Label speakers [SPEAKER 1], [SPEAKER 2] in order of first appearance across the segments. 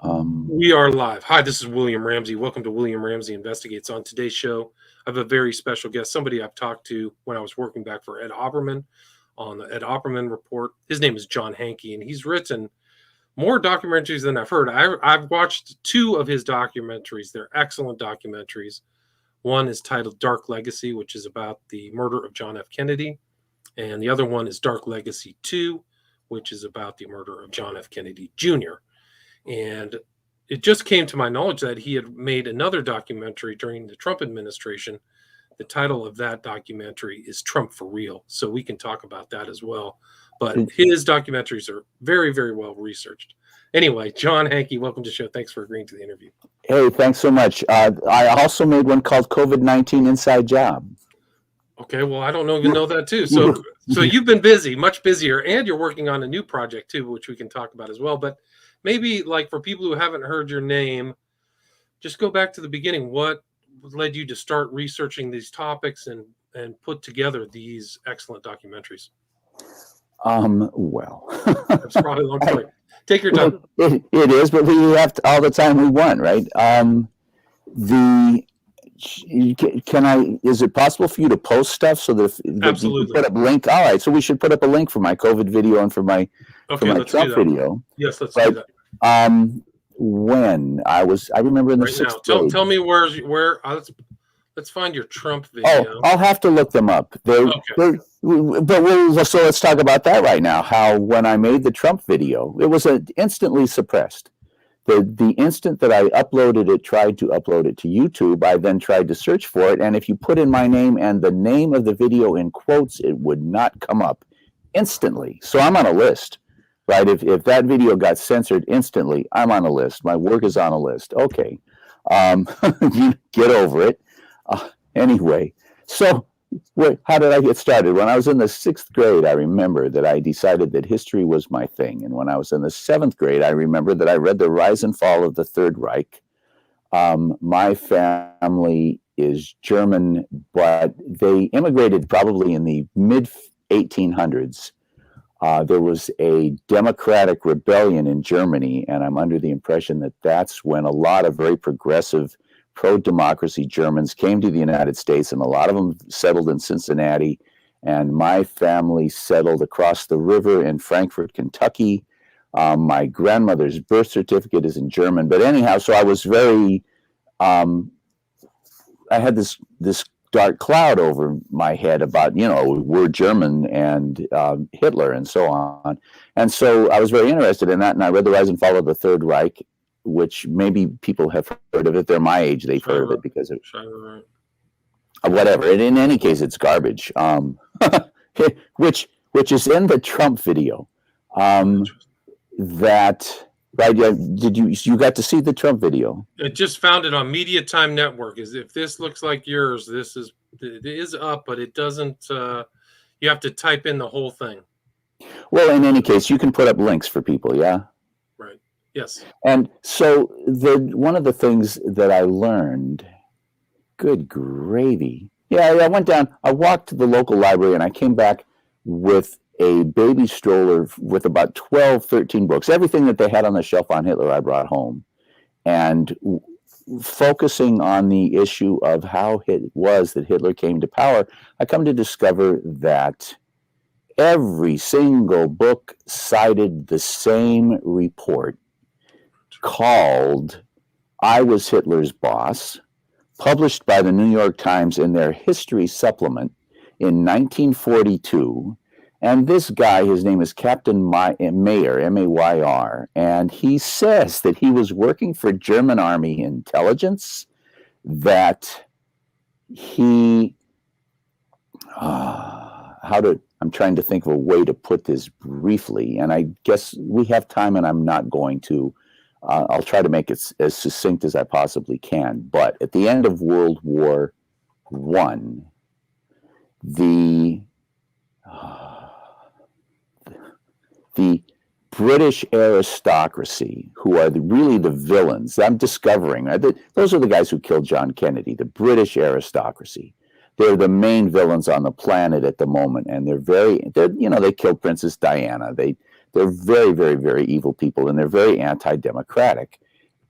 [SPEAKER 1] We are live. Hi, this is William Ramsey. Welcome to William Ramsey Investigates. On today's show, I have a very special guest, somebody I've talked to when I was working back for Ed Opperman on the Ed Opperman Report. His name is John Hankey, and he's written more documentaries than I've heard. I've watched two of his documentaries. They're excellent documentaries. One is titled Dark Legacy, which is about the murder of John F. Kennedy. And the other one is Dark Legacy 2, which is about the murder of John F. Kennedy Jr. And it just came to my knowledge that he had made another documentary during the Trump administration. The title of that documentary is Trump for Real. So we can talk about that as well. But his documentaries are very, very well researched. Anyway, John Hankey, welcome to the show. Thanks for agreeing to the interview.
[SPEAKER 2] Hey, thanks so much. I also made one called COVID-19 Inside Job.
[SPEAKER 1] Okay, well, I don't even know that too. So you've been busy, much busier, and you're working on a new project too, which we can talk about as well. But maybe, like, for people who haven't heard your name, just go back to the beginning. What led you to start researching these topics and put together these excellent documentaries?
[SPEAKER 2] Well,
[SPEAKER 1] That's probably a long story. Take your time.
[SPEAKER 2] It is, but we have all the time we want, right? Is it possible for you to post stuff so that
[SPEAKER 1] Absolutely.
[SPEAKER 2] you can put up a link? All right, so we should put up a link for my COVID video and for my Trump video.
[SPEAKER 1] Yes, let's do that.
[SPEAKER 2] When I remember in the sixth grade.
[SPEAKER 1] Tell me where. Let's find your Trump video.
[SPEAKER 2] Oh, I'll have to look them up. So let's talk about that right now. How when I made the Trump video, it was instantly suppressed. The instant that I uploaded it, tried to upload it to YouTube, I then tried to search for it. And if you put in my name and the name of the video in quotes, it would not come up instantly. So I'm on a list, right? If that video got censored instantly, I'm on a list. My work is on a list. Okay. You get over it. Anyway, so how did I get started? When I was in the sixth grade, I remember that I decided that history was my thing. And when I was in the seventh grade, I remember that I read The Rise and Fall of the Third Reich. My family is German, but they immigrated probably in the mid-1800s. There was a democratic rebellion in Germany, and I'm under the impression that that's when a lot of very progressive pro-democracy Germans came to the United States, and a lot of them settled in Cincinnati. And my family settled across the river in Frankfort, Kentucky. My grandmother's birth certificate is in German. But anyhow, so I was very, I had this dark cloud over my head about, we're German and Hitler and so on. And so I was very interested in that, and I read The Rise and Fall of the Third Reich, which maybe people have heard of it. They're my age. They've heard of it because of whatever. And in any case, it's garbage, which is in the Trump video. Did you got to see the Trump video?
[SPEAKER 1] I just found it on Media Time Network. If this looks like yours, it is up, but it doesn't. You have to type in the whole thing.
[SPEAKER 2] Well, in any case, you can put up links for people. Yeah.
[SPEAKER 1] Right. Yes.
[SPEAKER 2] And so one of the things that I learned, good gravy. Yeah, I went down, I walked to the local library, and I came back with a baby stroller with about 12, 13 books. Everything that they had on the shelf on Hitler, I brought home. And focusing on the issue of how it was that Hitler came to power, I come to discover that every single book cited the same report called I Was Hitler's Boss, published by the New York Times in their history supplement in 1942. And this guy, his name is Captain Mayer, M-A-Y-R, and he says that he was working for German Army intelligence, that he, I'm trying to think of a way to put this briefly, and I guess we have time and I'm not going to. I'll try to make it as succinct as I possibly can. But at the end of World War I, the British aristocracy, who are really the villains, I'm discovering, those are the guys who killed John Kennedy, the British aristocracy. They're the main villains on the planet at the moment, and they killed Princess Diana. They're very, very, very evil people, and they're very anti-democratic.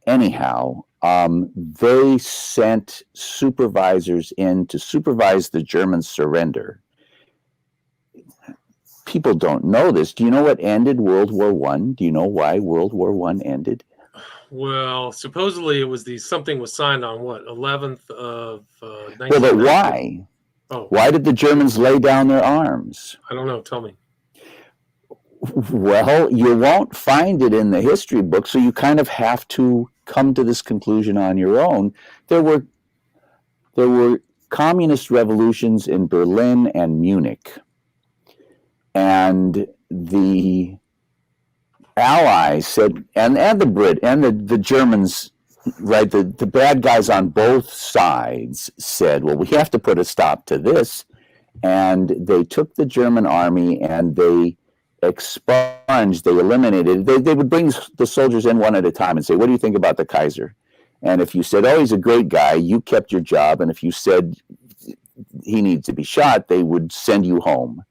[SPEAKER 2] anyhow, they sent supervisors in to supervise the German surrender. People don't know this. Do you know what ended World War One? Do you know why World War One ended?
[SPEAKER 1] Well, supposedly it was something was signed on what 11th of 1990.
[SPEAKER 2] Well, but why?
[SPEAKER 1] Oh,
[SPEAKER 2] why did the Germans lay down their arms?
[SPEAKER 1] I don't know. Tell me.
[SPEAKER 2] Well, you won't find it in the history book, so you kind of have to come to this conclusion on your own. There were communist revolutions in Berlin and Munich, and the Allies said, and the the Germans, right, the bad guys on both sides said, well, we have to put a stop to this. And they took the German army and they expunged, they eliminated, they would bring the soldiers in one at a time and say, what do you think about the Kaiser? And if you said, oh, he's a great guy, you kept your job. And if you said he needs to be shot, they would send you home.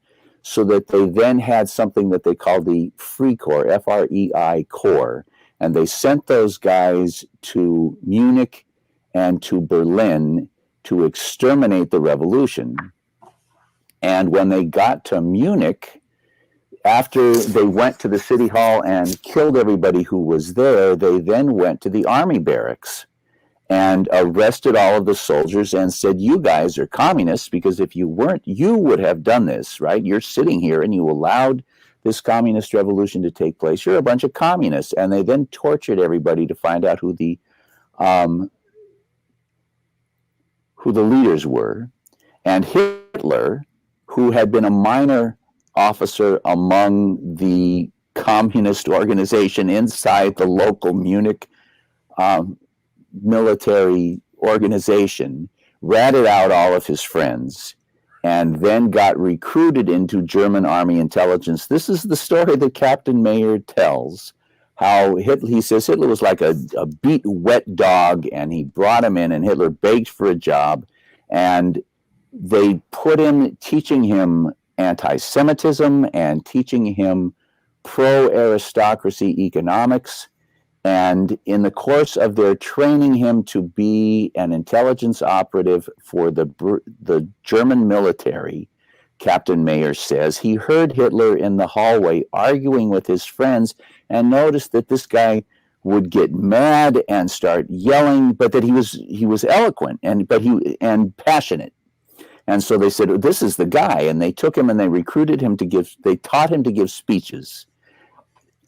[SPEAKER 2] So that they then had something that they called the Free Corps, F-R-E-I Corps. And they sent those guys to Munich and to Berlin to exterminate the revolution. And when they got to Munich, after they went to the city hall and killed everybody who was there, they then went to the army barracks and arrested all of the soldiers and said, you guys are communists, because if you weren't, you would have done this, right? You're sitting here and you allowed this communist revolution to take place. You're a bunch of communists. And they then tortured everybody to find out who the leaders were. And Hitler, who had been a minor officer among the communist organization inside the local Munich military organization, ratted out all of his friends, and then got recruited into German army intelligence. This is the story that Captain Mayer tells, how he says Hitler was like a beat wet dog, and he brought him in, and Hitler begged for a job, and they put him, teaching him anti-Semitism and teaching him pro-aristocracy economics. And in the course of their training him to be an intelligence operative for the German military, Captain Mayer says, he heard Hitler in the hallway arguing with his friends and noticed that this guy would get mad and start yelling, but that he was eloquent and passionate. And so they said, this is the guy. And they took him and they recruited him they taught him to give speeches.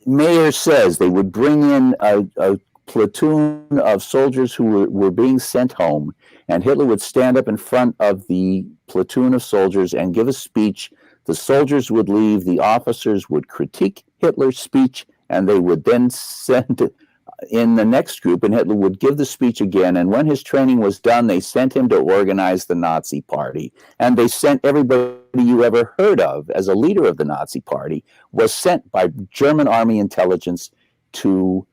[SPEAKER 2] Mayer says they would bring in a platoon of soldiers who were being sent home, and Hitler would stand up in front of the platoon of soldiers and give a speech. The soldiers would leave, the officers would critique Hitler's speech, and they would then send in the next group, and Hitler would give the speech again. And when his training was done, they sent him to organize the Nazi Party. And they sent everybody you ever heard of as a leader of the Nazi Party was sent by German army intelligence to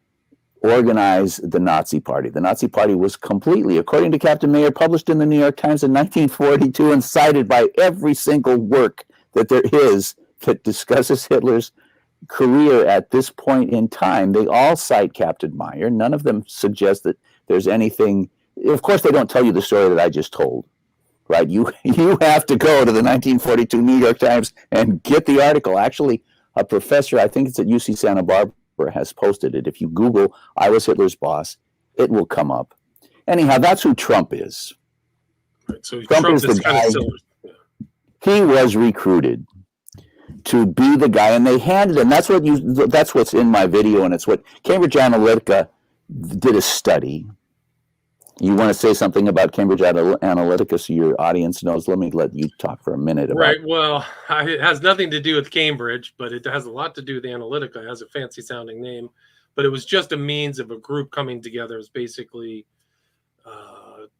[SPEAKER 2] organize the Nazi Party. The Nazi Party was completely, according to Captain Mayer, published in the New York Times in 1942 and cited by every single work that there is that discusses Hitler's career at this point in time. They all cite Captain Mayer. None of them suggest that there's anything. Of course, they don't tell you the story that I just told, right? You have to go to the 1942 New York Times and get the article. Actually, a professor, I think it's at UC Santa Barbara, has posted it. If you Google "I was Hitler's boss," it will come up. Anyhow, that's who Trump is.
[SPEAKER 1] Right, so
[SPEAKER 2] Trump is the guy. He was recruited to be the guy, and they handed him. That's what's in my video, and it's what Cambridge Analytica did a study. You want to say something about Cambridge Analytica so your audience knows? Let me let you talk for a minute about
[SPEAKER 1] Right. Well, it has nothing to do with Cambridge, but it has a lot to do with Analytica. It has a fancy sounding name, but it was just a means of a group coming together. It's basically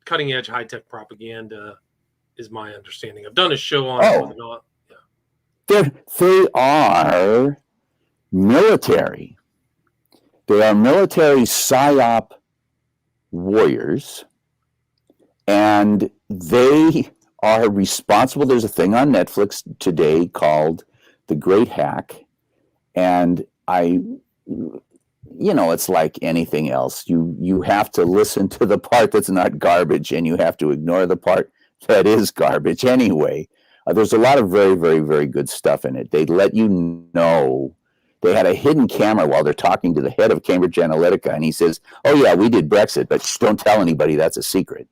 [SPEAKER 1] cutting edge, high tech propaganda, is my understanding. I've done a show on it, but not.
[SPEAKER 2] They are military. They are military psyop warriors, and they are responsible. There's a thing on Netflix today called The Great Hack, and it's like anything else. You have to listen to the part that's not garbage, and you have to ignore the part that is garbage anyway. There's a lot of very, very, very good stuff in it. They let you know. They had a hidden camera while they're talking to the head of Cambridge Analytica, and he says, "Oh yeah, we did Brexit, but don't tell anybody. That's a secret."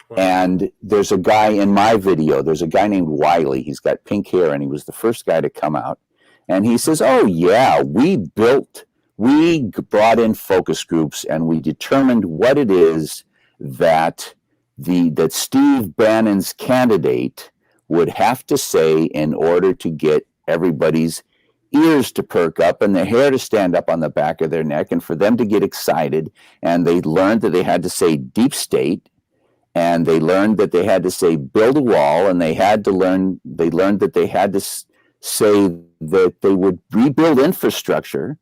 [SPEAKER 2] Wow. And there's a guy in my video. There's a guy named Wiley. He's got pink hair, and he was the first guy to come out. And he says, "Oh yeah, we brought in focus groups, and we determined what it is that Steve Bannon's candidate would have to say in order to get everybody's ears to perk up and the hair to stand up on the back of their neck and for them to get excited." And they learned that they had to say deep state, and they learned that they had to say build a wall, and they learned that they had to say that they would rebuild infrastructure.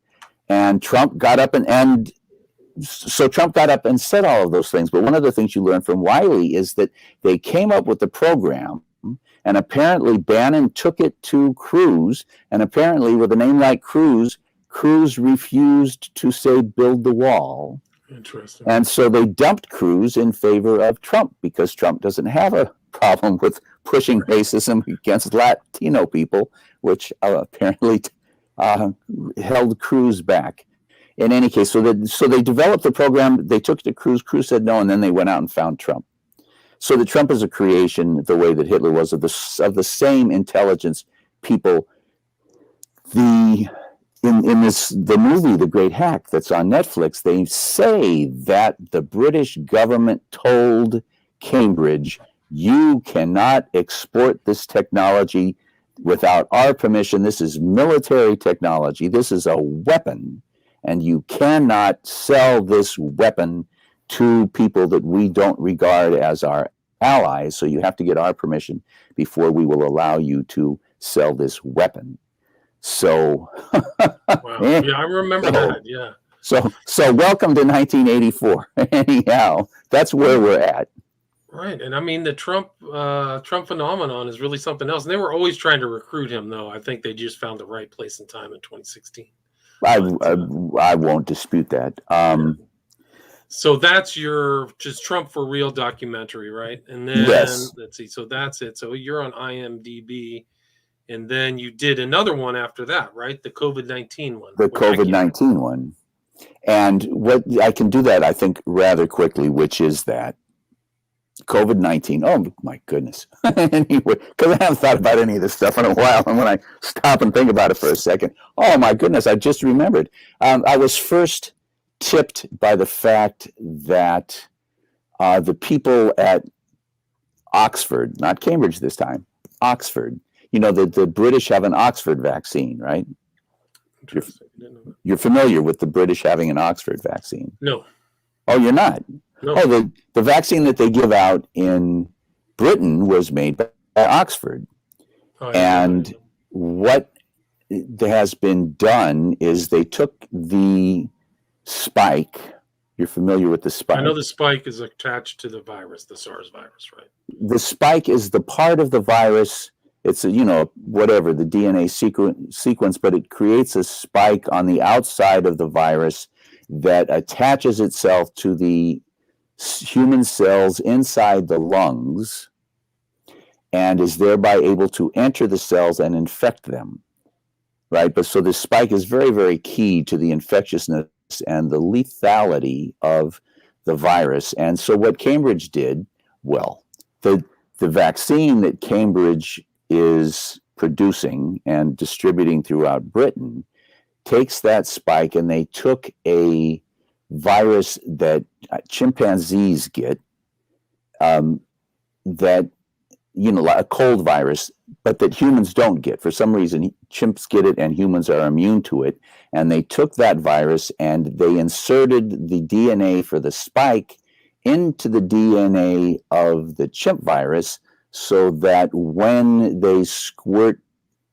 [SPEAKER 2] And Trump got up so Trump got up and said all of those things. But one of the things you learn from Wiley is that they came up with the program, and apparently Bannon took it to Cruz, and apparently with a name like Cruz refused to say build the wall.
[SPEAKER 1] Interesting.
[SPEAKER 2] And so they dumped Cruz in favor of Trump, because Trump doesn't have a problem with pushing racism against Latino people, which apparently held Cruz back. In any case, so they developed the program. They took it to Cruz. Cruz said no, and then they went out and found Trump. So that Trump is a creation, the way that Hitler was, of the same intelligence people. In the movie The Great Hack that's on Netflix, they say that the British government told Cambridge, "You cannot export this technology without our permission. This is military technology. This is a weapon, and you cannot sell this weapon to people that we don't regard as our allies. So you have to get our permission before we will allow you to sell this weapon." So,
[SPEAKER 1] wow. Yeah, I remember that. Yeah.
[SPEAKER 2] So welcome to 1984. Anyhow, that's where we're at.
[SPEAKER 1] Right, and I mean the Trump phenomenon is really something else. And they were always trying to recruit him, though. I think they just found the right place and time in 2016.
[SPEAKER 2] I won't dispute that.
[SPEAKER 1] So that's your just Trump for Real documentary, right? And then
[SPEAKER 2] yes.
[SPEAKER 1] Let's see. So that's it. So you're on IMDb, and then you did another one after that, right? The COVID-19 one.
[SPEAKER 2] The COVID-19 one, and what I can do that I think rather quickly, which is that COVID-19. Oh my goodness! Anyway, because I haven't thought about any of this stuff in a while, and when I stop and think about it for a second, oh my goodness, I just remembered. I was first tipped by the fact that the people at Oxford, not Cambridge this time, Oxford. The British have an Oxford vaccine, right? You're familiar with the British having an Oxford vaccine?
[SPEAKER 1] No.
[SPEAKER 2] Oh, you're not?
[SPEAKER 1] No.
[SPEAKER 2] Oh, the vaccine that they give out in Britain was made by Oxford. Oh, and what has been done is they took the spike. You're familiar with the spike? I
[SPEAKER 1] know the spike is attached to the virus, the SARS virus, right?
[SPEAKER 2] The spike is the part of the virus. It's whatever the DNA sequence, but it creates a spike on the outside of the virus that attaches itself to the human cells inside the lungs and is thereby able to enter the cells and infect them, right? But so this spike is very, very key to the infectiousness and the lethality of the virus. And so what Cambridge did, well, the vaccine that Cambridge is producing and distributing throughout Britain takes that spike, and they took a virus that chimpanzees get, that a cold virus, but that humans don't get. For some reason, chimps get it and humans are immune to it. And they took that virus and they inserted the DNA for the spike into the DNA of the chimp virus, so that when they squirt,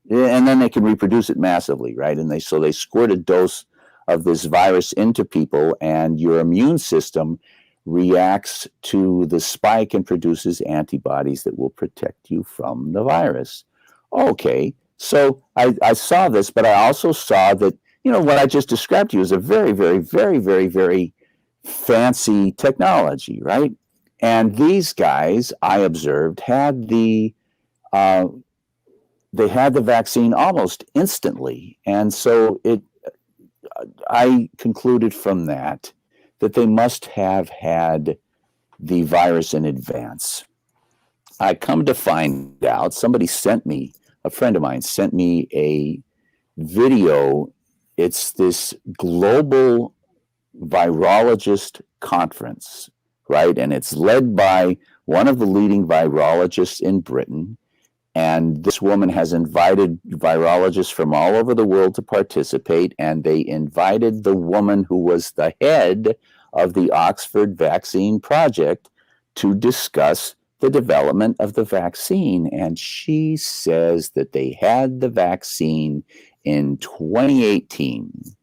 [SPEAKER 2] and then they can reproduce it massively, right? And they squirt a dose of this virus into people, and your immune system reacts to the spike and produces antibodies that will protect you from the virus. Okay, so I saw this, but I also saw that, what I just described to you is a very, very, very, very, very fancy technology, right? And these guys, I observed, uh, they had the vaccine almost instantly, and so I concluded from that they must have had the virus in advance. I come to find out, a friend of mine sent me a video. It's this global virologist conference, right? And it's led by one of the leading virologists in Britain. And this woman has invited virologists from all over the world to participate. And they invited the woman who was the head of the Oxford Vaccine Project to discuss the development of the vaccine. And she says that they had the vaccine in 2018.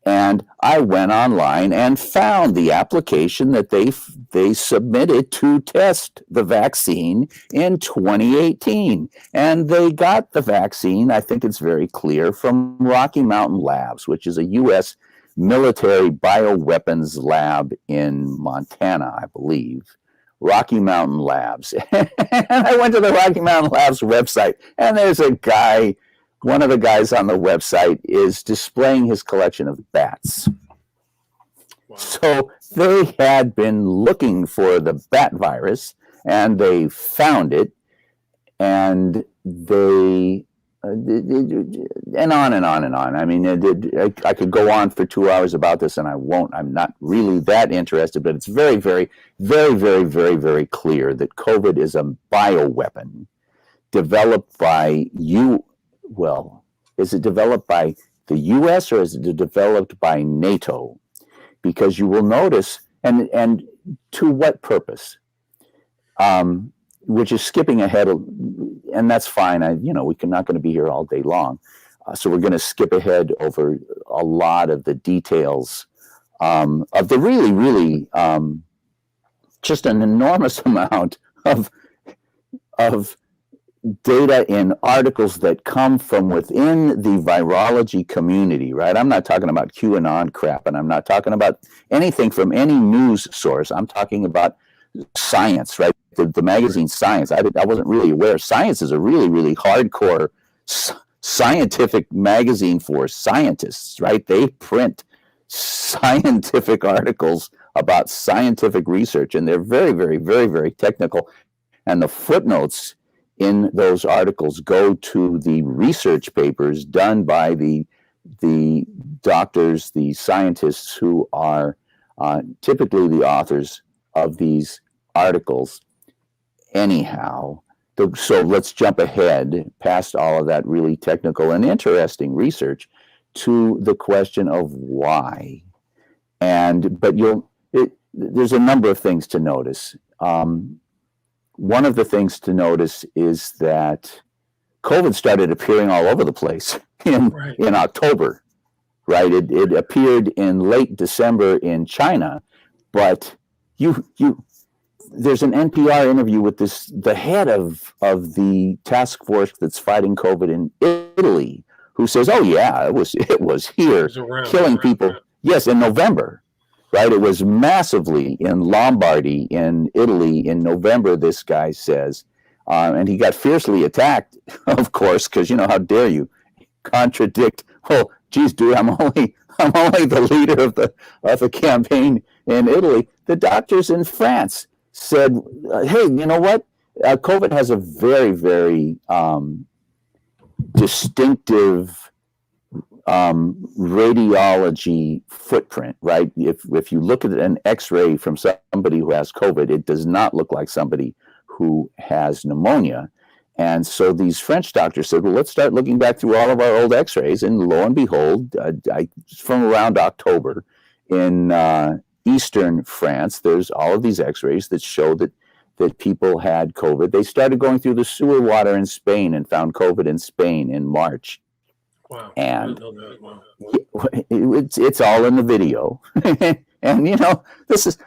[SPEAKER 2] And I went online and found the application that they submitted to test the vaccine in 2018. And they got the vaccine, I think it's very clear, from Rocky Mountain Labs, which is a U.S. military bioweapons lab in Montana, I believe. Rocky Mountain Labs. And I went to the Rocky Mountain Labs website, and there's a guy. One of the guys on the website is displaying his collection of bats. Wow. So they had been looking for the bat virus, and they found it, and they and on and on and on. I mean, I could go on for 2 hours about this, and I won't. I'm not really that interested, but it's very, very, very, very, very, very clear that COVID is a bioweapon developed by Well, is it developed by the U.S. or is it developed by NATO? Because you will notice, and to what purpose? Which is skipping ahead, and that's fine. We're not going to be here all day long, so we're going to skip ahead over a lot of the details of the really, really just an enormous amount of data in articles that come from within the virology community, right? I'm not talking about QAnon crap, and I'm not talking about anything from any news source. I'm talking about science, right? The magazine Science. I wasn't really aware. Science is a really, really hardcore scientific magazine for scientists, right? They print scientific articles about scientific research, and they're very, very, very, very technical. And the footnotes in those articles go to the research papers done by the doctors, the scientists who are typically the authors of these articles. Anyhow, so let's jump ahead past all of that really technical and interesting research to the question of why. But there's a number of things to notice. One of the things to notice is that COVID started appearing all over the place in October, right? It appeared in late December in China, but there's an NPR interview with the head of the task force that's fighting COVID in Italy, who says, "Oh yeah, it was here killing people." Yes, in November. Right, it was massively in Lombardy, in Italy, in November. This guy says, and he got fiercely attacked, of course, because how dare you contradict? Well, geez, dude, I'm only the leader of the campaign in Italy. The doctors in France said, "Hey, you know what? COVID has a very, very distinctive." Radiology footprint, right? If you look at an X-ray from somebody who has COVID, it does not look like somebody who has pneumonia. And so these French doctors said, well, let's start looking back through all of our old X-rays. And lo and behold, from around October in eastern France, there's all of these X-rays that show that people had COVID. They started going through the sewer water in Spain and found COVID in Spain in March.
[SPEAKER 1] Wow.
[SPEAKER 2] And
[SPEAKER 1] wow.
[SPEAKER 2] It's all in the video. And this is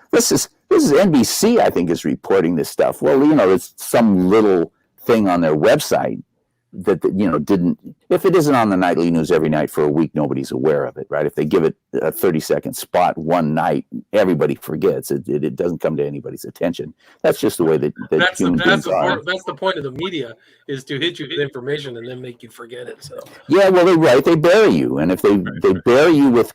[SPEAKER 2] NBC, I think, is reporting this stuff. Well, it's some little thing on their website, didn't, if it isn't on the nightly news every night for a week, nobody's aware of it, right? If they give it a 30-second spot one night, everybody forgets it. It doesn't come to anybody's attention. That's just the way that human beings are.
[SPEAKER 1] That's the point of the media, is to hit you with information and then make you forget it. So
[SPEAKER 2] yeah, well, they bury you, and if they bury you with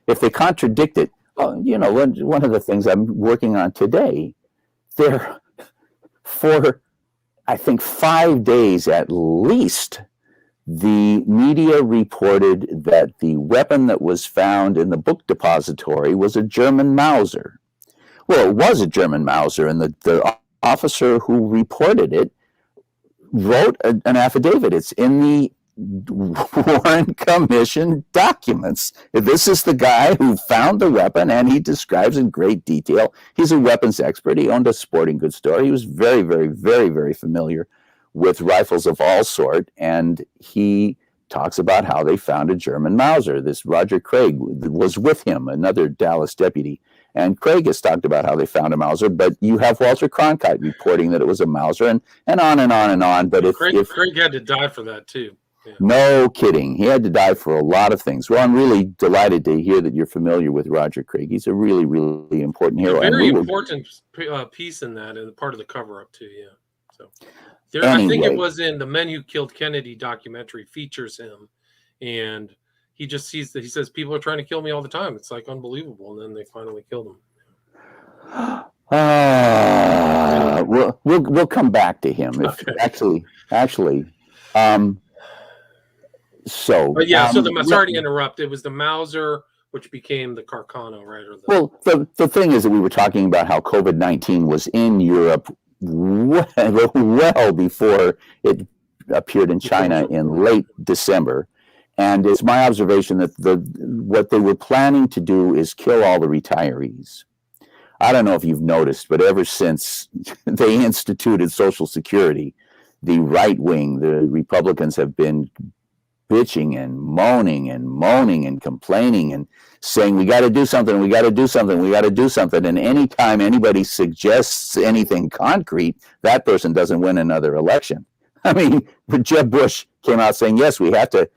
[SPEAKER 2] if they contradict it, one of the things I'm working on today, there for I think 5 days at least, the media reported that the weapon that was found in the book depository was a German Mauser. Well, it was a German Mauser, and the officer who reported it wrote an affidavit. It's in the Warren Commission documents. This is the guy who found the weapon, and he describes in great detail. He's a weapons expert. He owned a sporting goods store. He was very, very, very, very familiar with rifles of all sort, and he talks about how they found a German Mauser. This Roger Craig was with him, another Dallas deputy, and Craig has talked about how they found a Mauser, but you have Walter Cronkite reporting that it was a Mauser, and on and on and on. But
[SPEAKER 1] Craig had to die for that too.
[SPEAKER 2] Yeah. No kidding. He had to die for a lot of things. Well, I'm really delighted to hear that you're familiar with Roger Craig. He's a really, really important hero.
[SPEAKER 1] A very important piece in that, and part of the cover-up too. Yeah. So I think it was in the Men Who Killed Kennedy documentary, features him, and he just sees that. He says, "People are trying to kill me all the time. It's like unbelievable." And then they finally killed him.
[SPEAKER 2] We'll come back to him. Okay. Actually. So
[SPEAKER 1] sorry to interrupt. It was the Mauser, which became the Carcano, right?
[SPEAKER 2] Well, the thing is that we were talking about how COVID-19 was in Europe well before it appeared in China in late December, and it's my observation that what they were planning to do is kill all the retirees. I don't know if you've noticed, but ever since they instituted Social Security, the right wing, the Republicans, have been bitching and moaning and complaining and saying, we got to do something, we got to do something, we got to do something. And anytime anybody suggests anything concrete, that person doesn't win another election. I mean, Jeb Bush came out saying, yes, we have to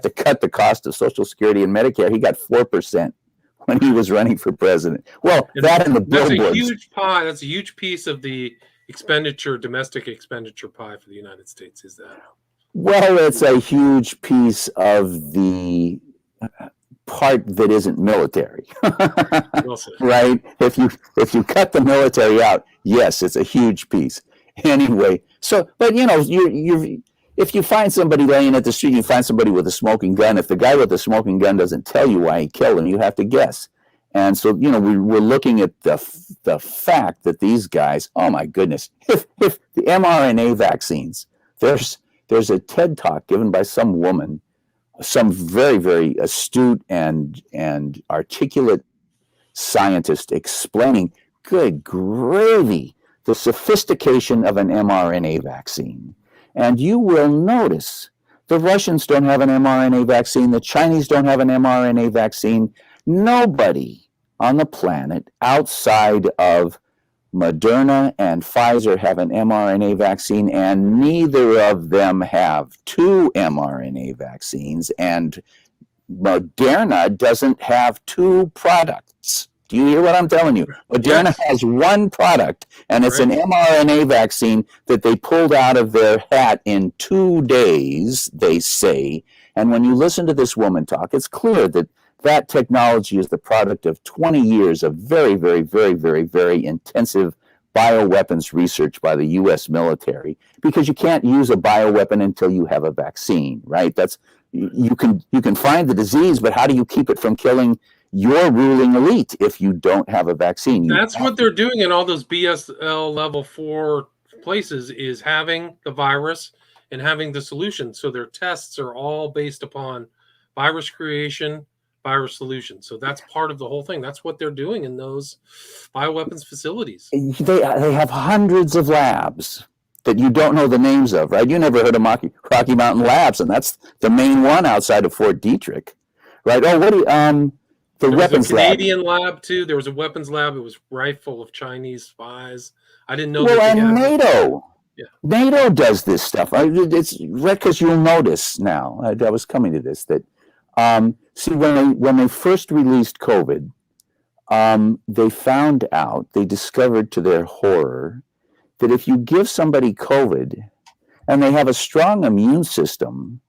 [SPEAKER 2] cut the cost of Social Security and Medicare. He got 4% when he was running for president. Well, that and the billboards.
[SPEAKER 1] That's a huge pie. That's a huge piece of the domestic expenditure pie for the United States, is that?
[SPEAKER 2] Well, it's a huge piece of the part that isn't military, right? If you cut the military out, yes, it's a huge piece. Anyway, so but if you find somebody laying at the street, you find somebody with a smoking gun. If the guy with the smoking gun doesn't tell you why he killed him, you have to guess. And so we're looking at the fact that these guys, oh my goodness, if the mRNA vaccines, there's a TED Talk given by some woman, some very, very astute and articulate scientist, explaining, good gravy, the sophistication of an mRNA vaccine. And you will notice the Russians don't have an mRNA vaccine. The Chinese don't have an mRNA vaccine. Nobody on the planet outside of Moderna and Pfizer have an mRNA vaccine, and neither of them have 2 mRNA vaccines, and Moderna doesn't have 2 products. Do you hear what I'm telling you? Moderna has 1 product, and it's an mRNA vaccine that they pulled out of their hat in 2 days, they say. And when you listen to this woman talk, it's clear that technology is the product of 20 years of very, very, very, very, very intensive bioweapons research by the U.S. military, because you can't use a bioweapon until you have a vaccine, right? You can find the disease, but how do you keep it from killing your ruling elite if you don't have a vaccine?
[SPEAKER 1] That's what they're doing in all those BSL level 4 places, is having the virus and having the solution. So their tests are all based upon virus creation, virus solution. So that's part of the whole thing. That's what they're doing in those bioweapons facilities.
[SPEAKER 2] They have hundreds of labs that you don't know the names of, right? You never heard of Rocky Mountain Labs, and that's the main one outside of Fort Detrick, right? Oh, what do you, the
[SPEAKER 1] there
[SPEAKER 2] weapons
[SPEAKER 1] was a Canadian lab too. There was a weapons lab. It was right full of Chinese spies. I didn't know.
[SPEAKER 2] Well, and NATO.
[SPEAKER 1] Yeah.
[SPEAKER 2] NATO does this stuff. It's right, because you'll notice now. I was coming to this that see, when they first released COVID, they found out, they discovered to their horror, that if you give somebody COVID and they have a strong immune system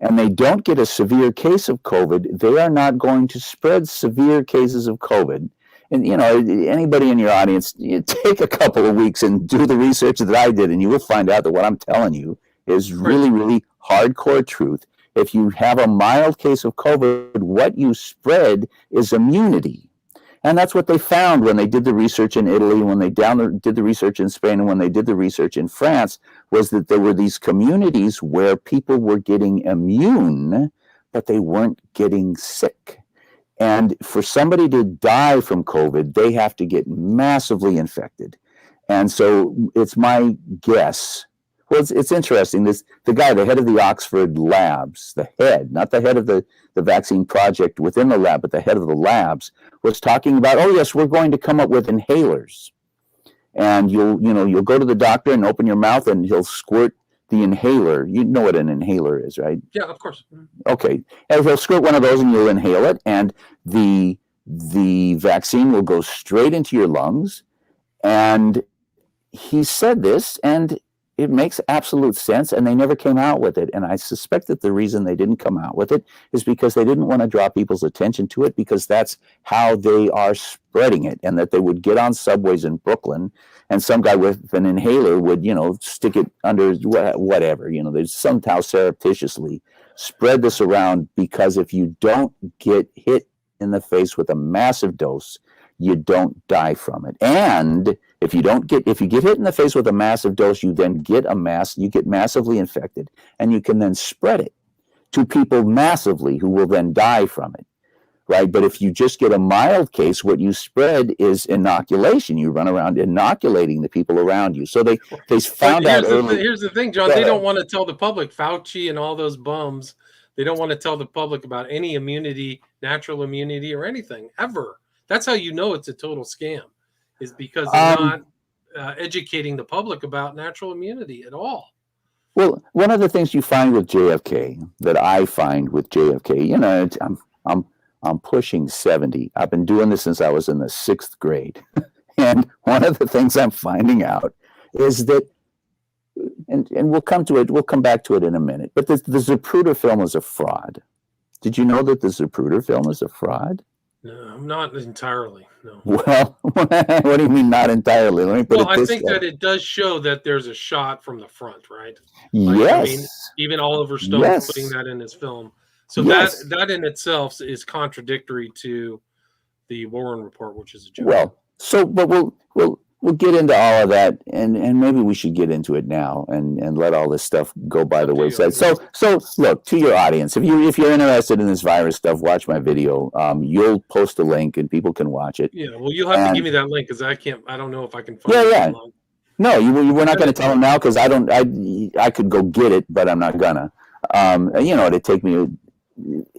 [SPEAKER 2] and they don't get a severe case of COVID, they are not going to spread severe cases of COVID. And, anybody in your audience, you take a couple of weeks and do the research that I did, and you will find out that what I'm telling you is really, really hardcore truth. If you have a mild case of COVID, what you spread is immunity. And that's what they found when they did the research in Italy, when they did the research in Spain, and when they did the research in France, was that there were these communities where people were getting immune, but they weren't getting sick. And for somebody to die from COVID, they have to get massively infected. And so it's my guess. Well, it's interesting. The guy, the head of the Oxford labs, the head, not the head of the vaccine project within the lab, but the head of the labs, was talking about, oh yes, we're going to come up with inhalers. And you'll go to the doctor and open your mouth and he'll squirt the inhaler. You know what an inhaler is, right?
[SPEAKER 1] Yeah, of course.
[SPEAKER 2] Okay. And he'll squirt one of those and you'll inhale it, and the vaccine will go straight into your lungs. And he said this, and it makes absolute sense, and they never came out with it. And I suspect that the reason they didn't come out with it is because they didn't want to draw people's attention to it, because that's how they are spreading it. And that they would get on subways in Brooklyn, and some guy with an inhaler would, stick it under whatever, they somehow surreptitiously spread this around, because if you don't get hit in the face with a massive dose, you don't die from it. And if you get hit in the face with a massive dose, you then get massively infected, and you can then spread it to people massively who will then die from it, right? But if you just get a mild case, what you spread is inoculation. You run around inoculating the people around you. So they found out early.
[SPEAKER 1] Here's the thing, John. They don't want to tell the public, Fauci and all those bums, they don't want to tell the public about any immunity, natural immunity, or anything ever. That's how you know it's a total scam, is because they're not educating the public about natural immunity at all.
[SPEAKER 2] Well, one of the things you find with JFK, that I find with JFK, I'm pushing 70. I've been doing this since I was in the 6th grade. And one of the things I'm finding out is that, and we'll come back to it in a minute, but the Zapruder film is a fraud. Did you know that the Zapruder film is a fraud?
[SPEAKER 1] No, not entirely. No.
[SPEAKER 2] Well, what do you mean not entirely? Let me put it this way.
[SPEAKER 1] I think that it does show that there's a shot from the front, right?
[SPEAKER 2] Yes.
[SPEAKER 1] Even Oliver Stone putting that in his film. So that in itself is contradictory to the Warren Report, which is a joke.
[SPEAKER 2] Well, but we'll get into all of that, and maybe we should get into it now and let all this stuff go by the wayside. So look, to your audience, if you're interested in this virus stuff, watch my video. You'll post a link and people can watch it.
[SPEAKER 1] Yeah, well, you'll have to give me that link, because I don't know if I can find it.
[SPEAKER 2] Yeah. No, we're not going to tell them now, because I could go get it, but I'm not gonna. It'd take me.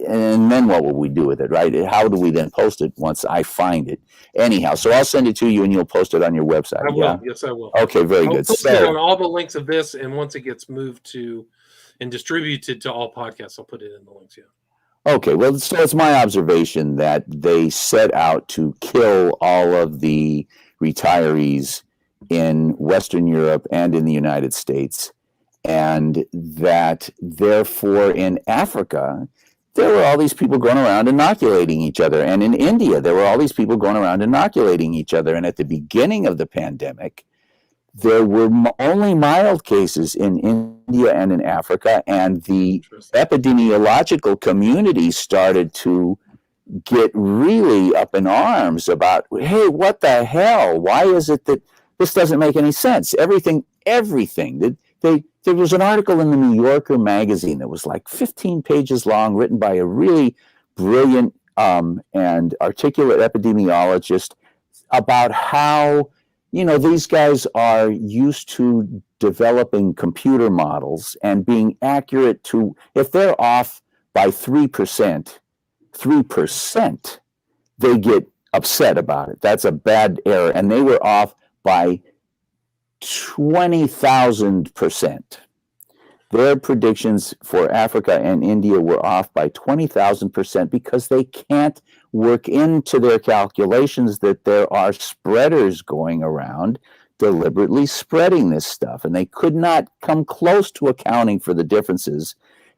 [SPEAKER 2] And then what will we do with it, right? How do we then post it once I find it? Anyhow, so I'll send it to you and you'll post it on your website.
[SPEAKER 1] I will. Yeah? Yes, I will.
[SPEAKER 2] Okay, very
[SPEAKER 1] I'll
[SPEAKER 2] good.
[SPEAKER 1] Post it on all the links of this, and once it gets moved to and distributed to all podcasts, I'll put it in the links. Yeah.
[SPEAKER 2] Okay, well, so it's my observation that they set out to kill all of the retirees in Western Europe and in the United States, and that therefore in Africa, there were all these people going around inoculating each other. And in India, there were all these people going around inoculating each other. And at the beginning of the pandemic, there were only mild cases in India and in Africa. And the epidemiological community started to get really up in arms about, hey, what the hell? Why is it that this doesn't make any sense? Everything. There was an article in the New Yorker magazine that was like 15 pages long, written by a really brilliant and articulate epidemiologist, about how, these guys are used to developing computer models and being accurate to, if they're off by 3%, they get upset about it. That's a bad error. And they were off by 20,000%. Their predictions for Africa and India were off by 20,000% because they can't work into their calculations that there are spreaders going around deliberately spreading this stuff. And they could not come close to accounting for the differences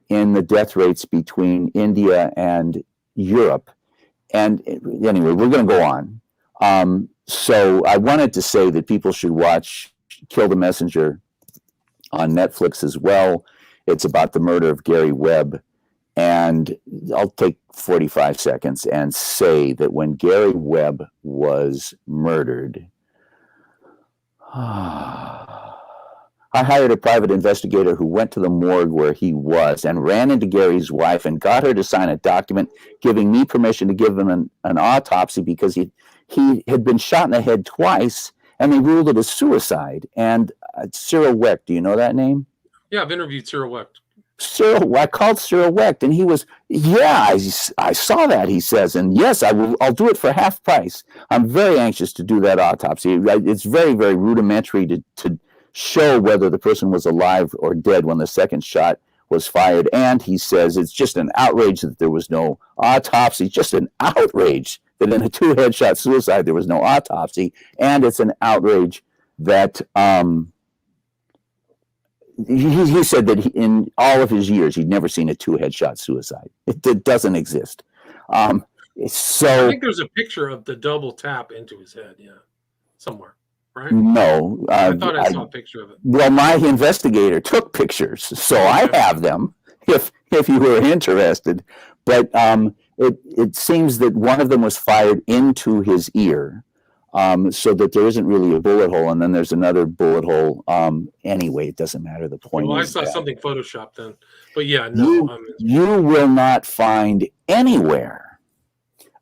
[SPEAKER 2] in the death rates between India and Europe. And anyway, we're going to go on. So I wanted to say that people should watch Kill the Messenger on Netflix as well. It's about the murder of Gary Webb. And I'll take 45 seconds and say that when Gary Webb was murdered, I hired a private investigator who went to the morgue where he was and ran into Gary's wife and got her to sign a document giving me permission to give him an autopsy because he had been shot in the head twice and they ruled it as suicide. And Cyril Wecht, do you know that name?
[SPEAKER 1] Yeah, I've interviewed Cyril Wecht.
[SPEAKER 2] I called Cyril Wecht, and he was, I saw that, he says, and yes, I'll do it for half price. I'm very anxious to do that autopsy. It's very, very rudimentary to show whether the person was alive or dead when the second shot was fired. And he says it's just an outrage that there was no autopsy, just an outrage that in a 2-headshot suicide there was no autopsy, and it's an outrage that he said that in all of his years he'd never seen a 2-headshot suicide. It doesn't exist. So
[SPEAKER 1] I think there's a picture of the double tap into his head, somewhere, right?
[SPEAKER 2] No,
[SPEAKER 1] I thought I saw a picture of it.
[SPEAKER 2] Well, my investigator took pictures, so okay. I have them if you were interested. But it seems that one of them was fired into his ear. So that there isn't really a bullet hole, and then there's another bullet hole. Anyway, it doesn't matter. The point is,
[SPEAKER 1] I saw something photoshopped then, but you
[SPEAKER 2] will not find anywhere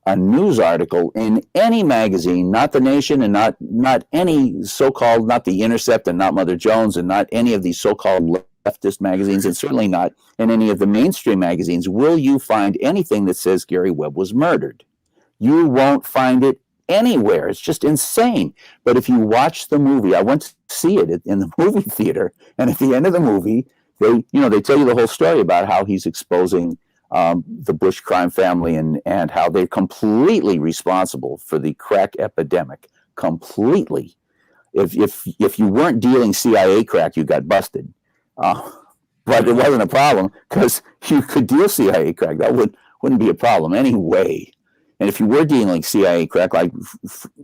[SPEAKER 2] a news article in any magazine, not The Nation, and not any so-called, not The Intercept, and not Mother Jones, and not any of these so-called leftist magazines, and certainly not in any of the mainstream magazines. Will you find anything that says Gary Webb was murdered? You won't find it anywhere. It's just insane. But if you watch the movie, I went to see it in the movie theater, and at the end of the movie, they tell you the whole story about how he's exposing the Bush crime family and how they're completely responsible for the crack epidemic. Completely. If you weren't dealing CIA crack, you got busted. But it wasn't a problem because you could deal CIA crack. That wouldn't be a problem anyway. And if you were dealing CIA crack like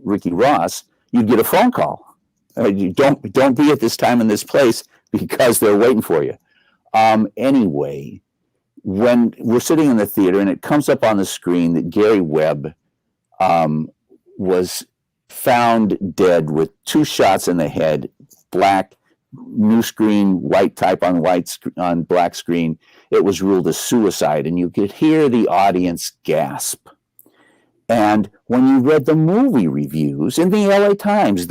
[SPEAKER 2] Ricky Ross, you'd get a phone call. You don't be at this time in this place because they're waiting for you. Anyway, when we're sitting in the theater and it comes up on the screen that Gary Webb was found dead with 2 shots in the head, black, new screen, white type on black screen, it was ruled as suicide, and you could hear the audience gasp. And when you read the movie reviews in the LA Times,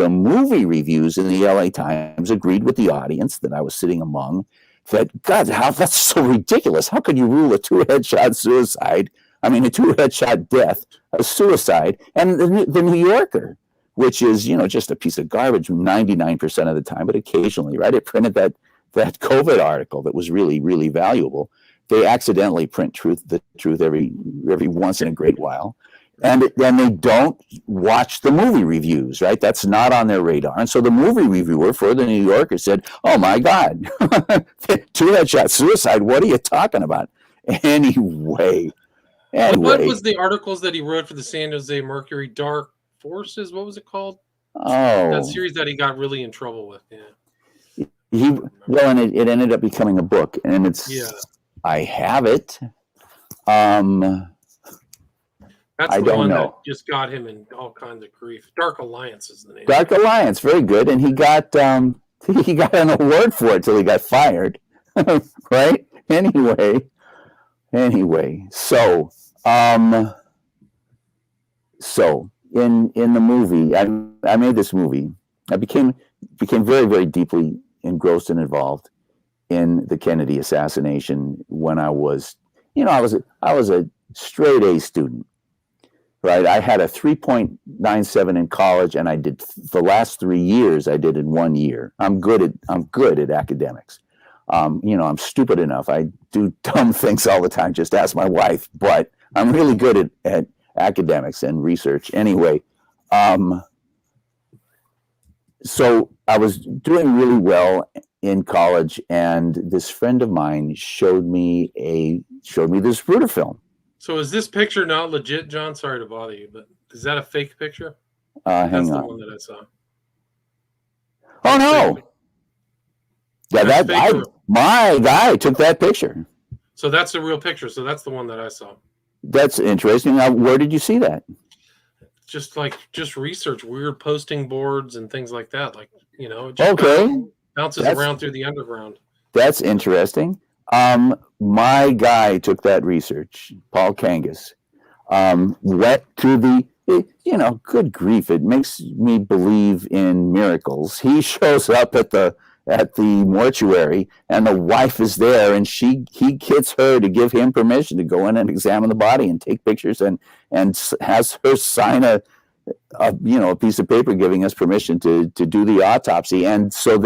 [SPEAKER 2] agreed with the audience that I was sitting among that, God, that's so ridiculous. How could you rule a 2-headshot death, a suicide? And the New Yorker, which is, just a piece of garbage 99% of the time, but occasionally, right? It printed that COVID article that was really, really valuable. They accidentally print the truth every once in a great while. And then they don't watch the movie reviews, right? That's not on their radar. And so the movie reviewer for the New Yorker said, "Oh my God, 2-headshot suicide. What are you talking about?" Anyway.
[SPEAKER 1] What was the articles that he wrote for the San Jose Mercury? Dark Forces? What was it called?
[SPEAKER 2] Oh,
[SPEAKER 1] that series that he got really in trouble with. Yeah.
[SPEAKER 2] And it ended up becoming a book, and I have it.
[SPEAKER 1] That's the one that just got him in all kinds of grief. Dark Alliance is the name.
[SPEAKER 2] Dark Alliance, very good, and he got an award for it till he got fired, right? Anyway, so in the movie, I made this movie. I became very, very deeply engrossed and involved in the Kennedy assassination when I was a straight A student. right? I had a 3.97 in college, and I did the last 3 years I did in 1 year. I'm good at academics. I'm stupid enough. I do dumb things all the time. Just ask my wife. But I'm really good at academics and research. Anyway, so I was doing really well in college, and this friend of mine showed me this Ruder film.
[SPEAKER 1] So is this picture not legit, John? Sorry to bother you, but is that a fake picture?
[SPEAKER 2] Hang
[SPEAKER 1] That's
[SPEAKER 2] on.
[SPEAKER 1] the one that I saw.
[SPEAKER 2] Oh no! Yeah, my guy took that picture.
[SPEAKER 1] So that's the real picture. So that's the one that I saw.
[SPEAKER 2] That's interesting. Now, where did you see that?
[SPEAKER 1] Just research, weird posting boards and things like that. Like, it
[SPEAKER 2] just
[SPEAKER 1] bounces around through the underground.
[SPEAKER 2] That's interesting. My guy took that research, Paul Kangas, went to the, good grief, it makes me believe in miracles. He shows up at the mortuary, and the wife is there, and he gets her to give him permission to go in and examine the body and take pictures, and has her sign a piece of paper giving us permission to do the autopsy. And so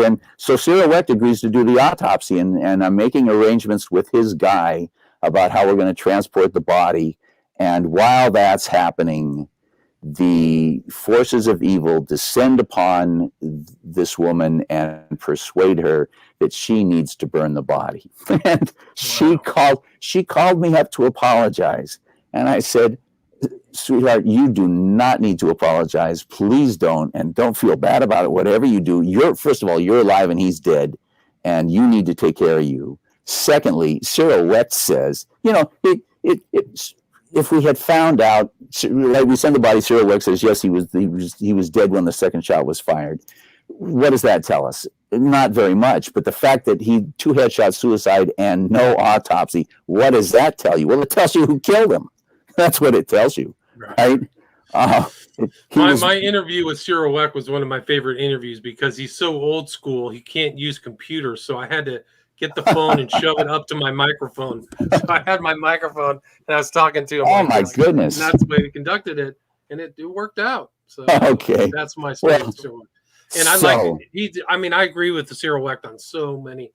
[SPEAKER 2] Cyril Wecht agrees to do the autopsy, and I'm making arrangements with his guy about how we're going to transport the body. And while that's happening, the forces of evil descend upon this woman and persuade her that she needs to burn the body. And wow. She called me up to apologize. And I said, sweetheart, you do not need to apologize. Please don't, and don't feel bad about it. Whatever you do, first of all, you're alive and he's dead, and you need to take care of you. Secondly, Cyril Wecht says, if we had found out, like we send the body, Cyril Wecht says, yes, he was dead when the second shot was fired. What does that tell us? Not very much, but the fact that he 2 headshot suicide and no autopsy, what does that tell you? Well, it tells you who killed him. That's what it tells you, right?
[SPEAKER 1] My interview with Cyril Wecht was one of my favorite interviews because he's so old school. He can't use computers, so I had to get the phone and shove it up to my microphone. So I had my microphone, and I was talking to him.
[SPEAKER 2] Oh, my goodness.
[SPEAKER 1] And that's the way he conducted it, and it worked out. So
[SPEAKER 2] okay,
[SPEAKER 1] that's my story. And I agree with the Cyril Wecht on so many.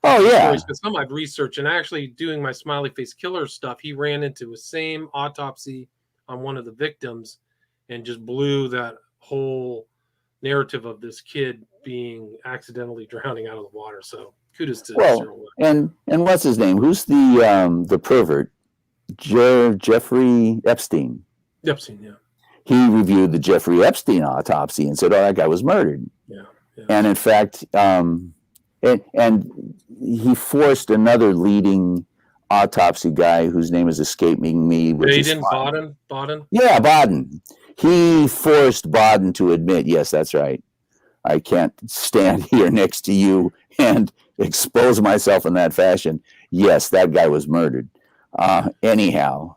[SPEAKER 2] Oh, yeah.
[SPEAKER 1] Because some I've researched, and actually doing my smiley face killer stuff, he ran into the same autopsy on one of the victims and just blew that whole narrative of this kid being accidentally drowning out of the water. So kudos to Cyril Wecht.
[SPEAKER 2] And what's his name? Who's the pervert? Jeffrey Epstein.
[SPEAKER 1] Epstein, yeah.
[SPEAKER 2] He reviewed the Jeffrey Epstein autopsy and said, "Oh, that guy was murdered."
[SPEAKER 1] Yeah.
[SPEAKER 2] And in fact, and he forced another leading autopsy guy whose name is escaping me.
[SPEAKER 1] Baden?
[SPEAKER 2] Yeah, Baden. He forced Baden to admit, yes, that's right. I can't stand here next to you and expose myself in that fashion. Yes, that guy was murdered. Anyhow.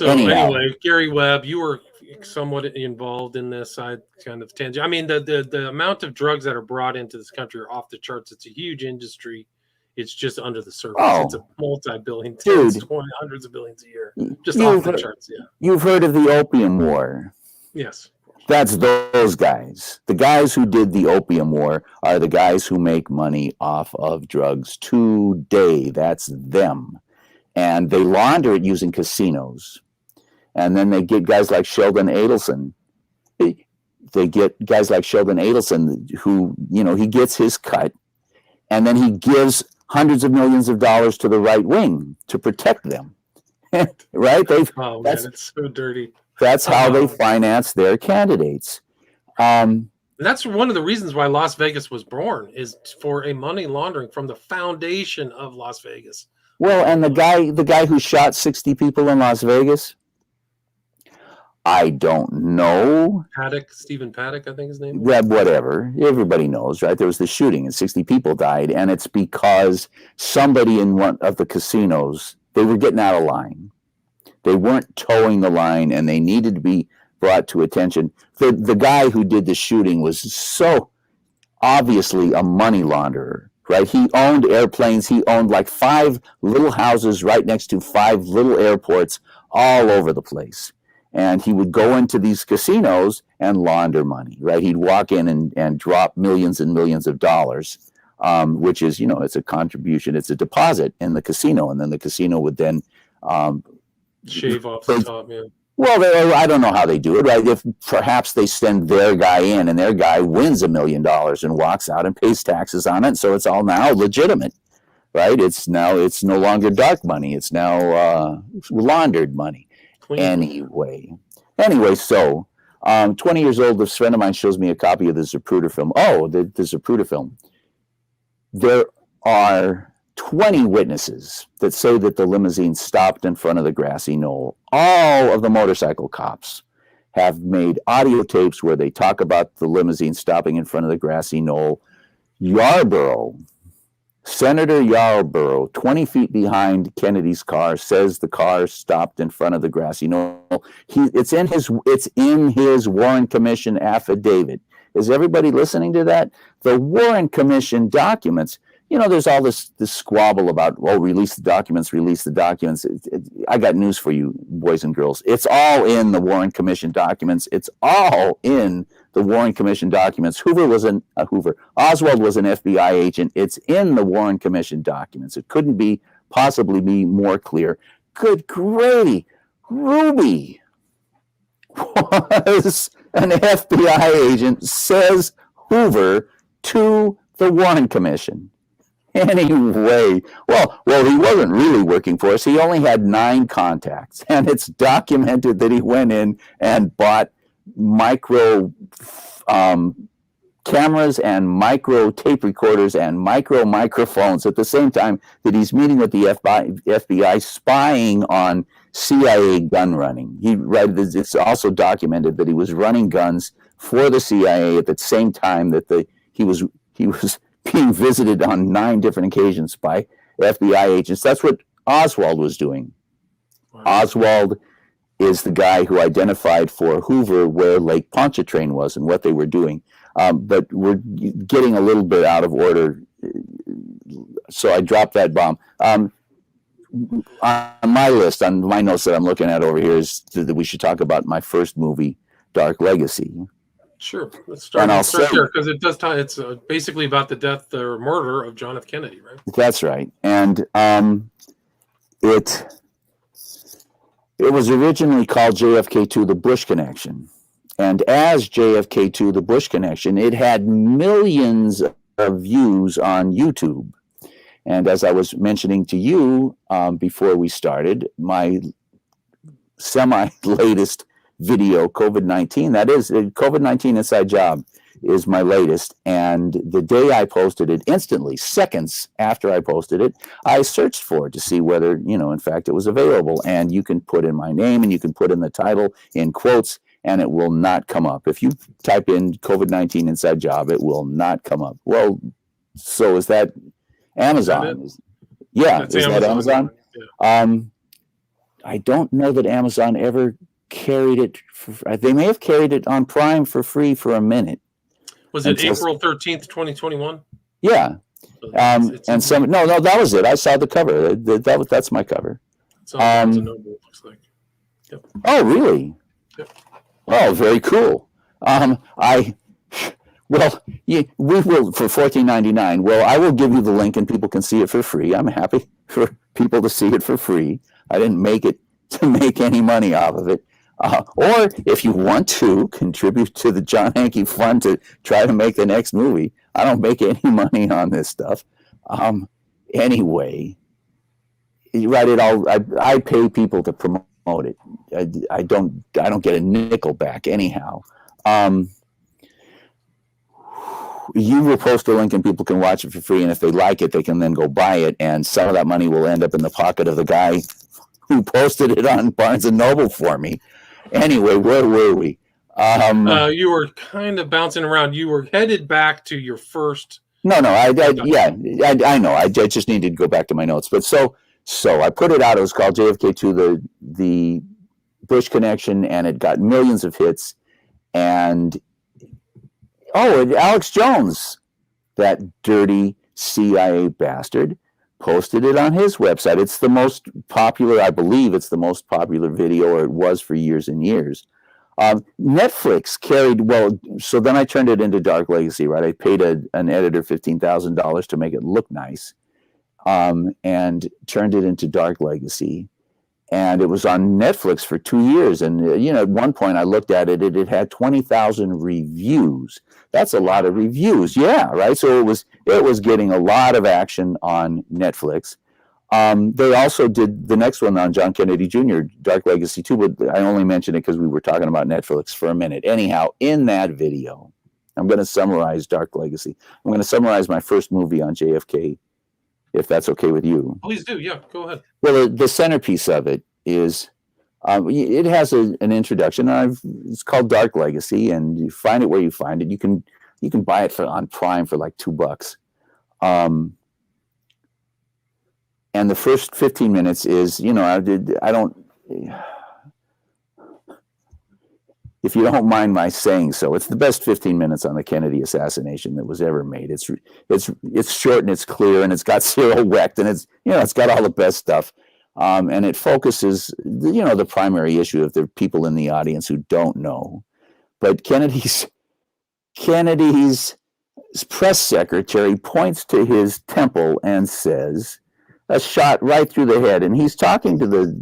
[SPEAKER 1] Anyway, Gary Webb, you were somewhat involved in this side kind of tangent. I mean, the amount of drugs that are brought into this country are off the charts. It's a huge industry. It's just under the surface. It's a multi-billion, hundreds of billions a year. Just off the charts, yeah.
[SPEAKER 2] You've heard of the Opium War.
[SPEAKER 1] Yes.
[SPEAKER 2] That's those guys. The guys who did the Opium War are the guys who make money off of drugs today. That's them. And they launder it using casinos. And then they get guys like Sheldon Adelson. They get guys like Sheldon Adelson who, he gets his cut, and then he gives hundreds of millions of dollars to the right wing to protect them. Right?
[SPEAKER 1] It's so dirty.
[SPEAKER 2] That's how they finance their candidates.
[SPEAKER 1] That's one of the reasons why Las Vegas was born, is for a money laundering from the foundation of Las Vegas.
[SPEAKER 2] Well, and the guy who shot 60 people in Las Vegas, I don't know.
[SPEAKER 1] Stephen Paddock, I think his name.
[SPEAKER 2] Yeah, whatever. Everybody knows, right? There was the shooting and 60 people died, and it's because somebody in one of the casinos, they were getting out of line. They weren't towing the line, and they needed to be brought to attention. The guy who did the shooting was so obviously a money launderer, right? He owned airplanes. He owned like 5 little houses right next to 5 little airports all over the place. And he would go into these casinos and launder money, right? He'd walk in and drop millions and millions of dollars, which is, it's a contribution, it's a deposit in the casino. And then the casino would then
[SPEAKER 1] shave off the top, man.
[SPEAKER 2] Well, I don't know how they do it, right? If perhaps they send their guy in and their guy wins $1 million and walks out and pays taxes on it. So it's all now legitimate, right? It's no longer dark money. It's now laundered money. Clean. Anyway, so 20 years old, this friend of mine shows me a copy of the Zapruder film. Oh, the Zapruder film. There are 20 witnesses that say that the limousine stopped in front of the grassy knoll. All of the motorcycle cops have made audio tapes where they talk about the limousine stopping in front of the grassy knoll. Senator Yarborough, 20 feet behind Kennedy's car, says the car stopped in front of the grassy knoll. It's in his Warren Commission affidavit. Is everybody listening to that? The Warren Commission documents. There's all this squabble about, release the documents. I got news for you, boys and girls. It's all in the Warren Commission documents. Oswald was an FBI agent. It's in the Warren Commission documents. It couldn't possibly be more clear. Good gravy. Ruby was an FBI agent, says Hoover to the Warren Commission. Anyway, well, he wasn't really working for us. He only had 9 contacts, and it's documented that he went in and bought micro cameras and micro tape recorders and microphones at the same time that he's meeting with the FBI spying on CIA gun running. It's also documented that he was running guns for the CIA at the same time that he was being visited on 9 different occasions by FBI agents. That's what Oswald was doing. Wow. Oswald is the guy who identified for Hoover where Lake Pontchartrain was and what they were doing. But we're getting a little bit out of order, so I dropped that bomb. On my list, on my notes that I'm looking at over here, is that we should talk about my first movie, Dark Legacy.
[SPEAKER 1] Sure. Let's start there, because it does tie. It's basically about the death or murder of John F. Kennedy, right?
[SPEAKER 2] That's right. And it was originally called JFK2, The Bush Connection. And as JFK2, The Bush Connection, it had millions of views on YouTube. And as I was mentioning to you before we started, my semi-latest video, COVID-19, that is, COVID-19 Inside Job, is my latest. And the day I posted it, instantly, seconds after I posted it, I searched for it to see whether, in fact, it was available. And you can put in my name and you can put in the title in quotes, and it will not come up. If you type in COVID-19 Inside Job, it will not come up. Well, so is that Amazon? Yeah, is that Amazon? Yeah. I don't know that Amazon ever carried it. They may have carried it on Prime for free for a minute.
[SPEAKER 1] Was it April 13th, 2021?
[SPEAKER 2] Yeah. So no, that was it. I saw the cover. That's my cover.
[SPEAKER 1] It looks like. Yep.
[SPEAKER 2] Oh, really?
[SPEAKER 1] Yep.
[SPEAKER 2] Oh, very cool. We will for $14.99. Well, I will give you the link and people can see it for free. I'm happy for people to see it for free. I didn't make it to make any money off of it. Or if you want to contribute to the John Hankey Fund to try to make the next movie, I don't make any money on this stuff. Anyway, right? I pay people to promote it. I don't get a nickel back anyhow. You will post a link and people can watch it for free, and if they like it, they can then go buy it, and some of that money will end up in the pocket of the guy who posted it on Barnes & Noble for me. Anyway, where were we?
[SPEAKER 1] You were kind of bouncing around. You were headed back to your first.
[SPEAKER 2] No, I know. I just needed to go back to my notes. But so I put it out. It was called JFK2, the Bush Connection, and it got millions of hits. And Alex Jones, that dirty CIA bastard, posted it on his website. It's the most popular, I believe it's the most popular video, or it was for years and years. Netflix carried, well, so then I turned it into Dark Legacy, right? I paid an editor $15,000 to make it look nice, and turned it into Dark Legacy. And it was on Netflix for 2 years. And, at one point I looked at it, it had 20,000 reviews. That's a lot of reviews. Yeah, right. So it was getting a lot of action on Netflix. They also did the next one on John Kennedy Jr., Dark Legacy 2, but I only mentioned it because we were talking about Netflix for a minute. Anyhow, in that video, I'm going to summarize Dark Legacy. I'm going to summarize my first movie on JFK, if that's okay with you.
[SPEAKER 1] Please do. Yeah, go ahead.
[SPEAKER 2] Well, the centerpiece of it is, it has an introduction. It's called Dark Legacy, and you find it where you find it. You can buy it on Prime for like $2. And the first 15 minutes is, I don't, if you don't mind my saying so, it's the best 15 minutes on the Kennedy assassination that was ever made. It's short and it's clear, and it's got Cyril Wecht, and it's got all the best stuff. And it focuses, the primary issue, if there are people in the audience who don't know. But Kennedy's press secretary points to his temple and says, a shot right through the head. And he's talking to the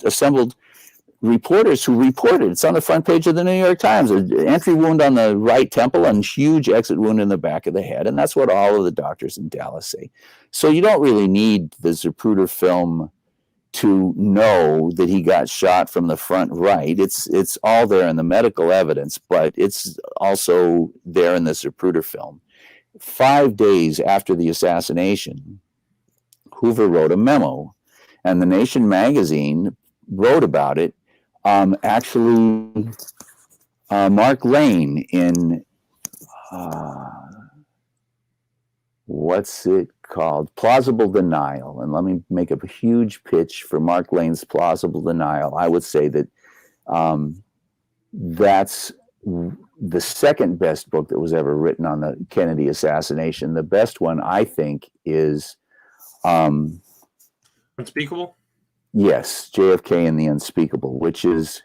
[SPEAKER 2] assembled reporters who reported. It's on the front page of the New York Times. An entry wound on the right temple and huge exit wound in the back of the head. And that's what all of the doctors in Dallas say. So you don't really need the Zapruder film to know that he got shot from the front right. It's all there in the medical evidence, but it's also there in the Zapruder film. 5 days after the assassination, Hoover wrote a memo, and The Nation magazine wrote about it. Actually, Mark Lane in what's it called? Plausible Denial. And let me make a huge pitch for Mark Lane's Plausible Denial. I would say that that's the second best book that was ever written on the Kennedy assassination. The best one, I think, is
[SPEAKER 1] Unspeakable?
[SPEAKER 2] Yes, JFK and the Unspeakable, which is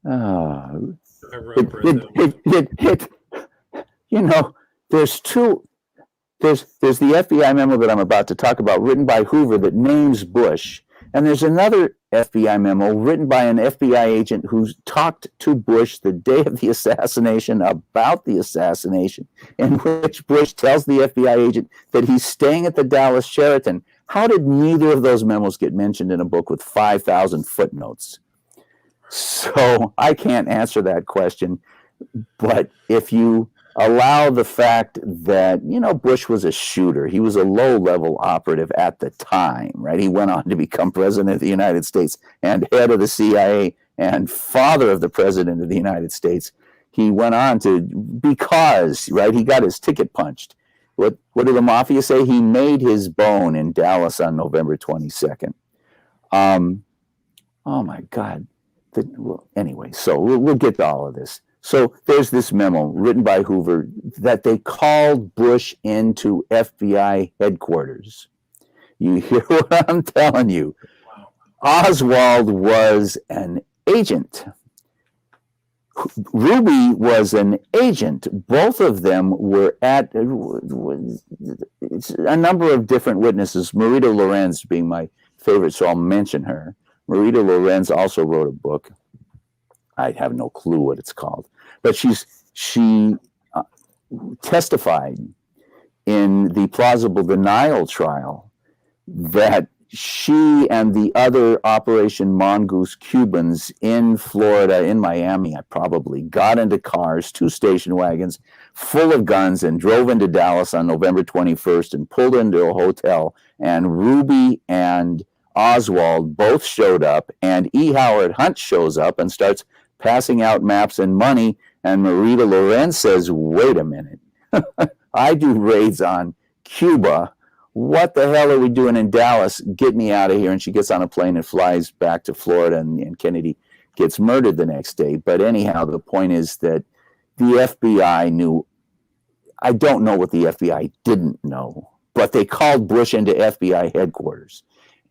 [SPEAKER 2] there's the FBI memo that I'm about to talk about, written by Hoover, that names Bush. And there's another FBI memo written by an FBI agent who talked to Bush the day of the assassination about the assassination, in which Bush tells the FBI agent that he's staying at the Dallas Sheraton. How did neither of those memos get mentioned in a book with 5,000 footnotes? So I can't answer that question. But if you allow the fact that, Bush was a shooter, he was a low-level operative at the time, right? He went on to become president of the United States and head of the CIA and father of the president of the United States. He went on to, because, right, he got his ticket punched. What did the mafia say? He made his bone in Dallas on November 22nd. Oh my God. Anyway, so we'll get to all of this. So there's this memo written by Hoover that they called Bush into FBI headquarters. You hear what I'm telling you? Oswald was an agent. Ruby was an agent. Both of them were at a number of different witnesses, Marita Lorenz being my favorite, so I'll mention her. Marita Lorenz also wrote a book. I have no clue what it's called. But she testified in the Plausible Denial trial that she and the other Operation Mongoose Cubans in Florida, in Miami, probably, got into cars, 2 station wagons, full of guns, and drove into Dallas on November 21st and pulled into a hotel. And Ruby and Oswald both showed up, and E. Howard Hunt shows up and starts passing out maps and money. And Marita Lorenz says, wait a minute, I do raids on Cuba. What the hell are we doing in Dallas? Get me out of here. And she gets on a plane and flies back to Florida, and Kennedy gets murdered the next day. But anyhow, the point is that the FBI knew. I don't know what the FBI didn't know, but they called Bush into FBI headquarters.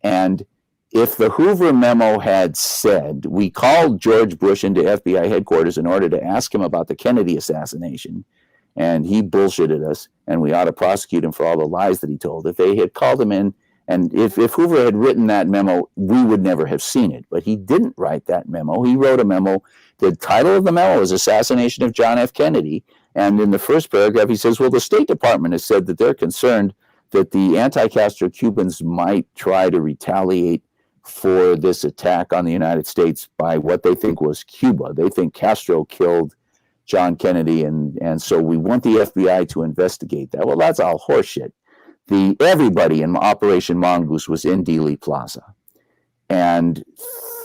[SPEAKER 2] And if the Hoover memo had said, we called George Bush into FBI headquarters in order to ask him about the Kennedy assassination, and he bullshitted us, and we ought to prosecute him for all the lies that he told. If they had called him in, and if Hoover had written that memo, we would never have seen it. But he didn't write that memo. He wrote a memo. The title of the memo is Assassination of John F. Kennedy. And in the first paragraph, he says, well, the State Department has said that they're concerned that the anti-Castro Cubans might try to retaliate for this attack on the United States by what they think was Cuba. They think Castro killed John Kennedy, and so we want the FBI to investigate that. Well, that's all horseshit. Everybody in Operation Mongoose was in Dealey Plaza, and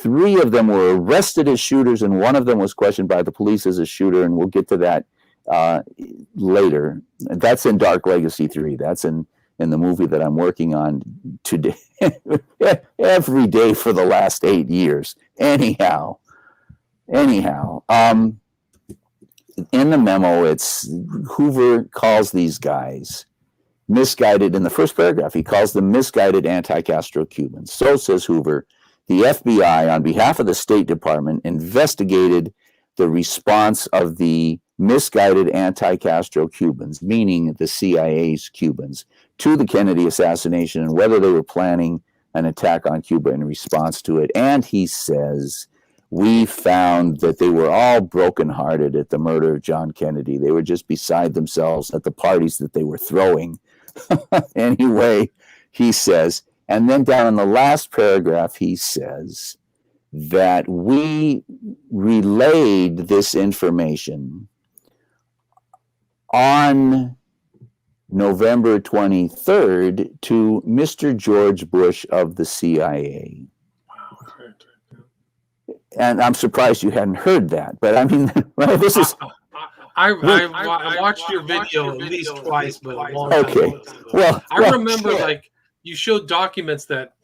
[SPEAKER 2] 3 of them were arrested as shooters, and 1 of them was questioned by the police as a shooter, and we'll get to that later. That's in Dark Legacy 3. That's in the movie that I'm working on today, every day for the last 8 years. Anyhow, in the memo, it's Hoover calls these guys misguided. In the first paragraph, he calls them misguided anti-Castro Cubans. So, says Hoover, the FBI, on behalf of the State Department, investigated the response of the misguided anti-Castro Cubans, meaning the CIA's Cubans, to the Kennedy assassination and whether they were planning an attack on Cuba in response to it. And he says, we found that they were all brokenhearted at the murder of John Kennedy. They were just beside themselves at the parties that they were throwing. Anyway, he says, and then down in the last paragraph, he says that we relayed this information on November 23rd to Mr. George Bush of the CIA. And I'm surprised you hadn't heard that, but I mean, well, this is.
[SPEAKER 1] I watched your video at least twice, but a long time ago.
[SPEAKER 2] Well,
[SPEAKER 1] I remember like you showed documents that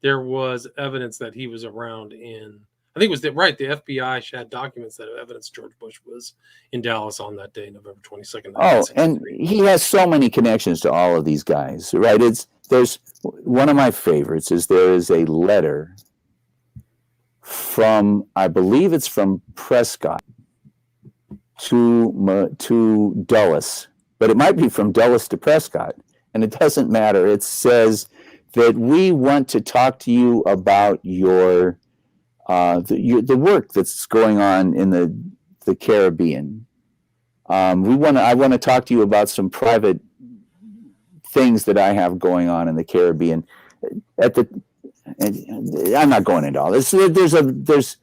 [SPEAKER 1] there was evidence that he was around in. I think it was the FBI had documents that evidence George Bush was in Dallas on that day, November 22nd.
[SPEAKER 2] Oh, and he has so many connections to all of these guys, right? There's one of my favorites is there is a letter from, I believe it's from Prescott to Dulles, but it might be from Dulles to Prescott, and it doesn't matter. It says that we want to talk to you about your the work that's going on in the Caribbean. I want to talk to you about some private things that I have going on in the Caribbean. I'm not going into all this. There's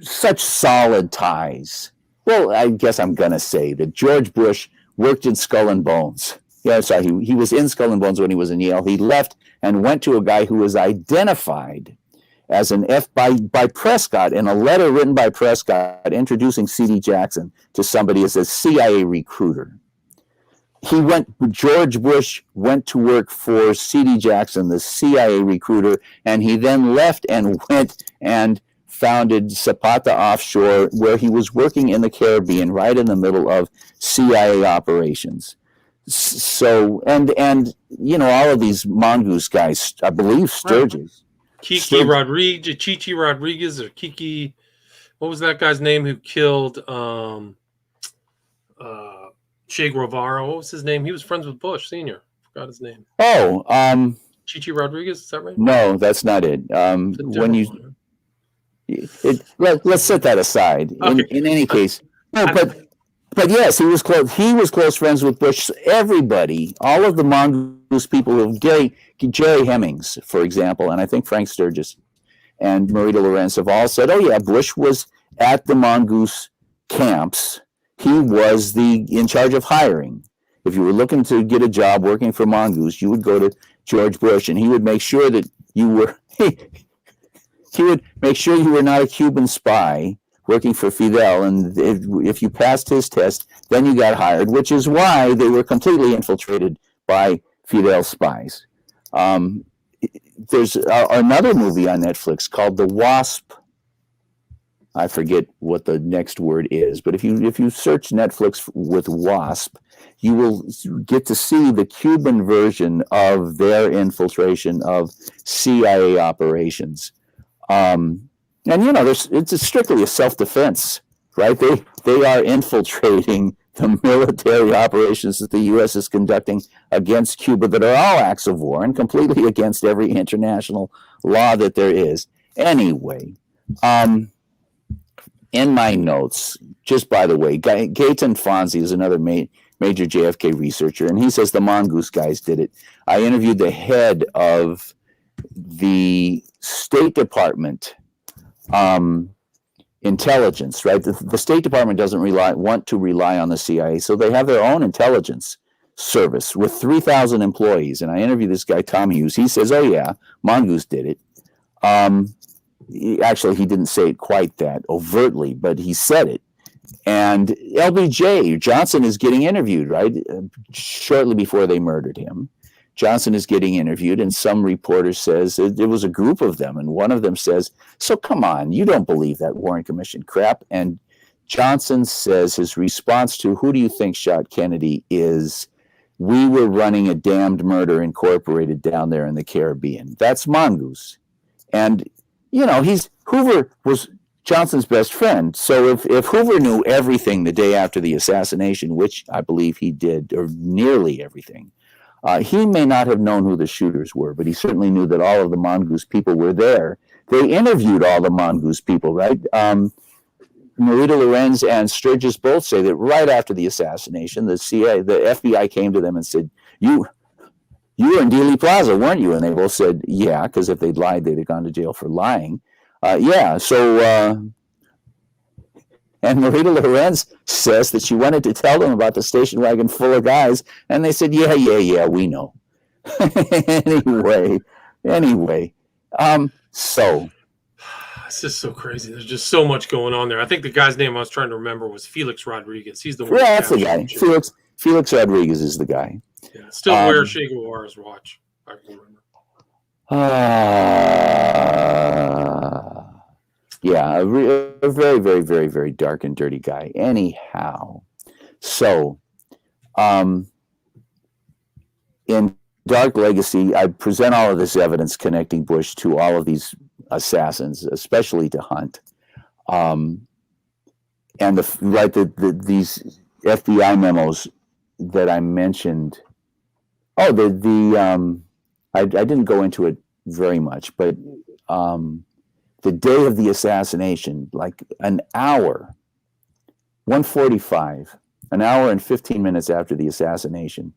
[SPEAKER 2] such solid ties. Well, I guess I'm gonna say that George Bush worked in Skull and Bones. Yeah, sorry, he was in Skull and Bones when he was in Yale. He left and went to a guy who was identified as an by Prescott in a letter written by Prescott introducing C.D. Jackson to somebody as a CIA recruiter. George Bush went to work for C.D. Jackson, the CIA recruiter, and he then left and went and founded Zapata Offshore, where he was working in the Caribbean, right in the middle of CIA operations. So, and all of these mongoose guys, I believe Sturgis.
[SPEAKER 1] Chichi Rodriguez, or Kiki, what was that guy's name who killed Che Guevara? What was his name? He was friends with Bush Sr. Forgot his name.
[SPEAKER 2] Oh,
[SPEAKER 1] Chichi Rodriguez, is that right?
[SPEAKER 2] No, that's not it. Let's set that aside. Okay. In any case, no, but yes, he was close. He was close friends with Bush. Everybody, all of the mongoose people, Jerry Hemmings, for example, and I think Frank Sturgis and Marita Lorenz have all said, "Oh yeah, Bush was at the mongoose camps. He was in charge of hiring. If you were looking to get a job working for Mongoose, you would go to George Bush, and he would make sure that you were." He would make sure you were not a Cuban spy working for Fidel, and if you passed his test, then you got hired, which is why they were completely infiltrated by Fidel spies. There's another movie on Netflix called The Wasp. I forget what the next word is, but if you search Netflix with WASP, you will get to see the Cuban version of their infiltration of CIA operations. And it's strictly a self-defense, right? They are infiltrating the military operations that the U.S. is conducting against Cuba that are all acts of war and completely against every international law that there is. Anyway, in my notes, just by the way, Gaetan Fonzi is another major JFK researcher, and he says the Mongoose guys did it. I interviewed the head of the State Department intelligence, right? The State Department doesn't want to rely on the CIA, so they have their own intelligence service with 3,000 employees. And I interviewed this guy, Tom Hughes. He says, oh, yeah, Mongoose did it. Actually, he didn't say it quite that overtly, but he said it. And LBJ, Johnson is getting interviewed, right? Shortly before they murdered him. Johnson is getting interviewed, and some reporter says it was a group of them, and one of them says, so come on, you don't believe that Warren Commission crap. And Johnson says his response to who do you think shot Kennedy is, we were running a damned murder incorporated down there in the Caribbean. That's Mongoose. And, Hoover was Johnson's best friend. So if Hoover knew everything the day after the assassination, which I believe he did, or nearly everything, he may not have known who the shooters were, but he certainly knew that all of the Mongoose people were there. They interviewed all the Mongoose people, right? Marita Lorenz and Sturgis both say that right after the assassination, the FBI came to them and said, you were in Dealey Plaza, weren't you? And they both said, yeah, because if they'd lied, they'd have gone to jail for lying. And Marita Lorenz says that she wanted to tell them about the station wagon full of guys, and they said, yeah, we know. Anyway, so.
[SPEAKER 1] It's just so crazy. There's just so much going on there. I think the guy's name I was trying to remember was Felix Rodriguez. He's the one.
[SPEAKER 2] Yeah, that's the guy. Felix Rodriguez is the guy.
[SPEAKER 1] Yeah, still wears Che Guevara's watch. I can remember.
[SPEAKER 2] Yeah, a very, very, very, very dark and dirty guy. Anyhow, so in Dark Legacy, I present all of this evidence connecting Bush to all of these assassins, especially to Hunt, and these FBI memos that I mentioned. Oh, I didn't go into it very much, but the day of the assassination, like an hour, 1:45, an hour and 15 minutes after the assassination,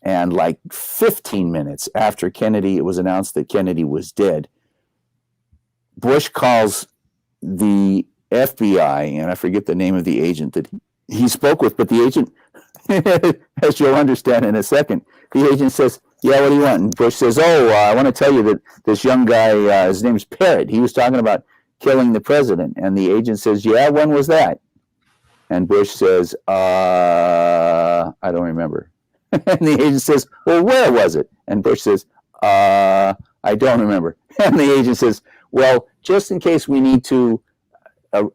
[SPEAKER 2] and like 15 minutes after Kennedy, it was announced that Kennedy was dead, Bush calls the FBI, and I forget the name of the agent that he spoke with, but the agent, as you'll understand in a second, the agent says, yeah, what do you want? And Bush says, I want to tell you that this young guy, his name's Parrott, he was talking about killing the president. And the agent says, yeah, when was that? And Bush says, I don't remember. And the agent says, well, where was it? And Bush says, I don't remember. And the agent says, well, just in case we need to talk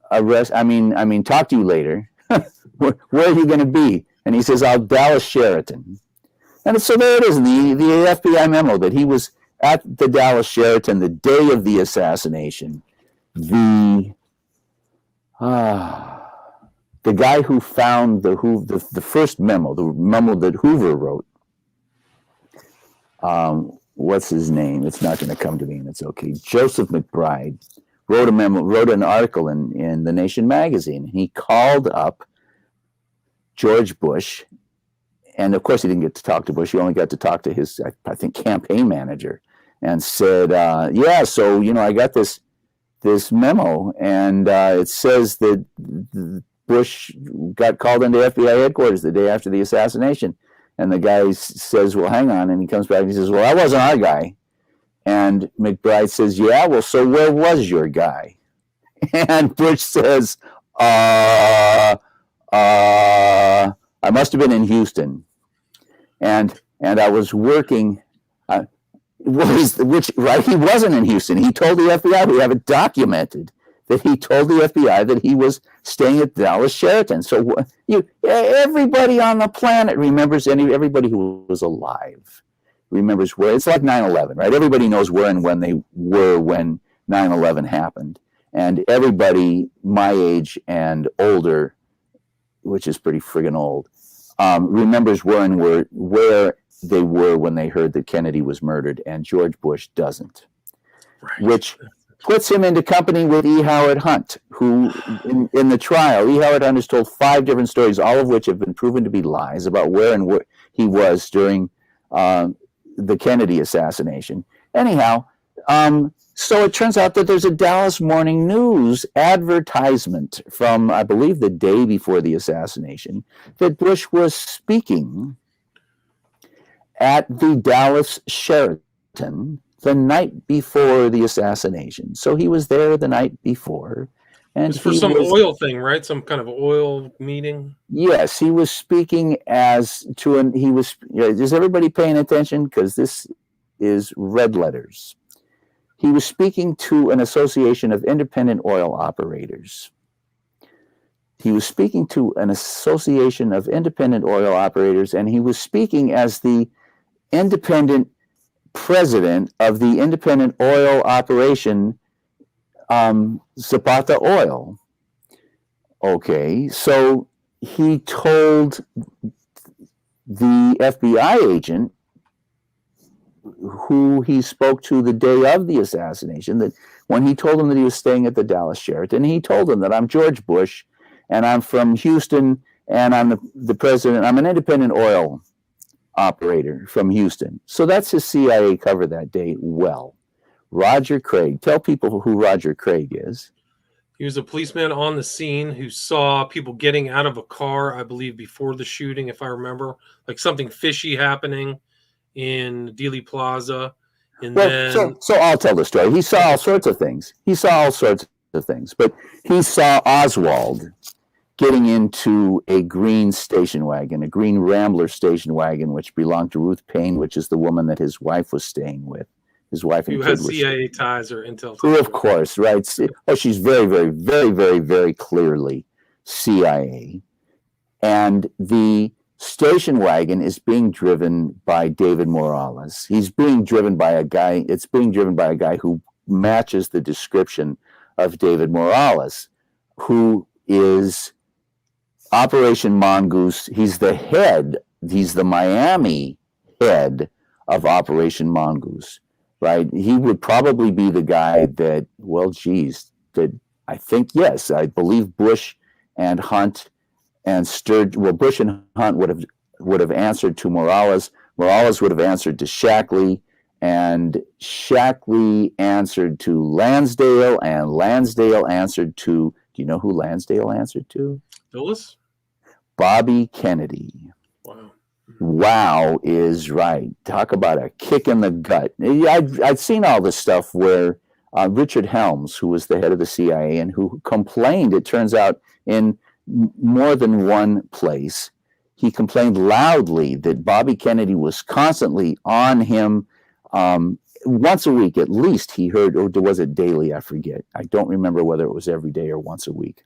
[SPEAKER 2] to you later, where are you going to be? And he says, I'll Dallas Sheraton. And so there it is, the FBI memo that he was at the Dallas Sheraton the day of the assassination. The guy who found the first memo, the memo that Hoover wrote, what's his name? It's not going to come to me, and it's okay. Joseph McBride wrote an article in The Nation magazine. He called up George Bush. And of course, he didn't get to talk to Bush. He only got to talk to his, I think, campaign manager, and said, so I got this memo, and it says that Bush got called into FBI headquarters the day after the assassination. And the guy says, well, hang on. And he comes back and he says, well, that wasn't our guy. And McBride says, yeah, well, so where was your guy? And Bush says, I must have been in Houston. And I was working, he wasn't in Houston. He told the FBI, we have it documented, that he told the FBI that he was staying at Dallas Sheraton. So everybody on the planet remembers, everybody who was alive remembers where. It's like 9/11, right? Everybody knows where and when they were when 9/11 happened. And everybody my age and older, which is pretty friggin' old, remembers where they were when they heard that Kennedy was murdered, and George Bush doesn't. Right. Which puts him into company with E. Howard Hunt, who in the trial, E. Howard Hunt has told 5 different stories, all of which have been proven to be lies about where and where he was during the Kennedy assassination. Anyhow, so it turns out that there's a Dallas Morning News advertisement from, I believe, the day before the assassination, that Bush was speaking at the Dallas Sheraton the night before the assassination. So he was there the night before. And
[SPEAKER 1] it's for some oil thing, right? Some kind of oil meeting?
[SPEAKER 2] Yes, he was speaking is everybody paying attention? Because this is red letters. He was speaking to an association of independent oil operators. He was speaking to an association of independent oil operators, and he was speaking as the independent president of the independent oil operation, Zapata Oil. Okay, so he told the FBI agent who he spoke to the day of the assassination, that when he told him that he was staying at the Dallas Sheraton, he told him that I'm George Bush and I'm from Houston and I'm the president. I'm an independent oil operator from Houston. So that's his CIA cover that day. Well, Roger Craig, tell people who Roger Craig is.
[SPEAKER 1] He was a policeman on the scene who saw people getting out of a car, I believe, before the shooting, if I remember, like something fishy happening in Dealey Plaza. And then
[SPEAKER 2] so I'll tell the story. He saw all sorts of things. But he saw Oswald getting into a green station wagon, a green Rambler station wagon, which belonged to Ruth Payne, which is the woman that his wife was staying with. His wife and
[SPEAKER 1] kid has CIA ties or intel ties.
[SPEAKER 2] Who, of course, right? Oh, she's very, very, very, very, very clearly CIA. And the station wagon is being driven by David Morales. He's being driven by a guy. It's being driven by a guy who matches the description of David Morales, who is Operation Mongoose. He's the head. He's the Miami head of Operation Mongoose, right? He would probably be the guy that, that I think, yes, I believe Bush and Hunt and Bush and Hunt would have answered to Morales. Morales would have answered to Shackley, and Shackley answered to Lansdale, and Lansdale answered to, do you know who Lansdale answered to?
[SPEAKER 1] Phyllis?
[SPEAKER 2] Bobby Kennedy.
[SPEAKER 1] Wow.
[SPEAKER 2] Wow is right. Talk about a kick in the gut. I'd seen all this stuff where Richard Helms, who was the head of the CIA and who complained, it turns out, in more than one place, he complained loudly that Bobby Kennedy was constantly on him. Once a week, at least, he heard, or was it daily? I forget. I don't remember whether it was every day or once a week.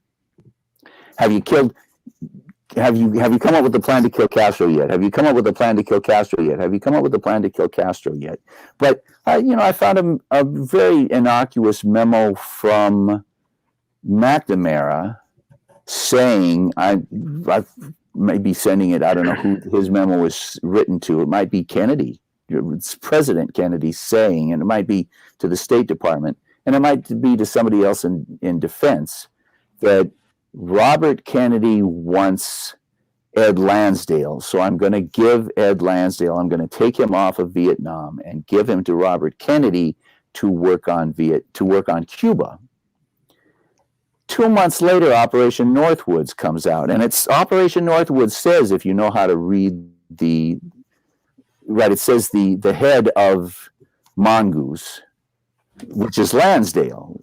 [SPEAKER 2] Have you come up with a plan to kill Castro yet? Have you come up with a plan to kill Castro yet? Have you come up with a plan to kill Castro yet? But, I found a very innocuous memo from McNamara saying, I might be sending it, I don't know who his memo was written to. It might be Kennedy. It's President Kennedy saying, and it might be to the State Department, and it might be to somebody else in defense, that Robert Kennedy wants Ed Lansdale. So I'm going to give Ed Lansdale, I'm going to take him off of Vietnam and give him to Robert Kennedy to work on Cuba. 2 months later, Operation Northwoods comes out, and it's Operation Northwoods says, if you know how to read it says the head of Mongoose, which is Lansdale,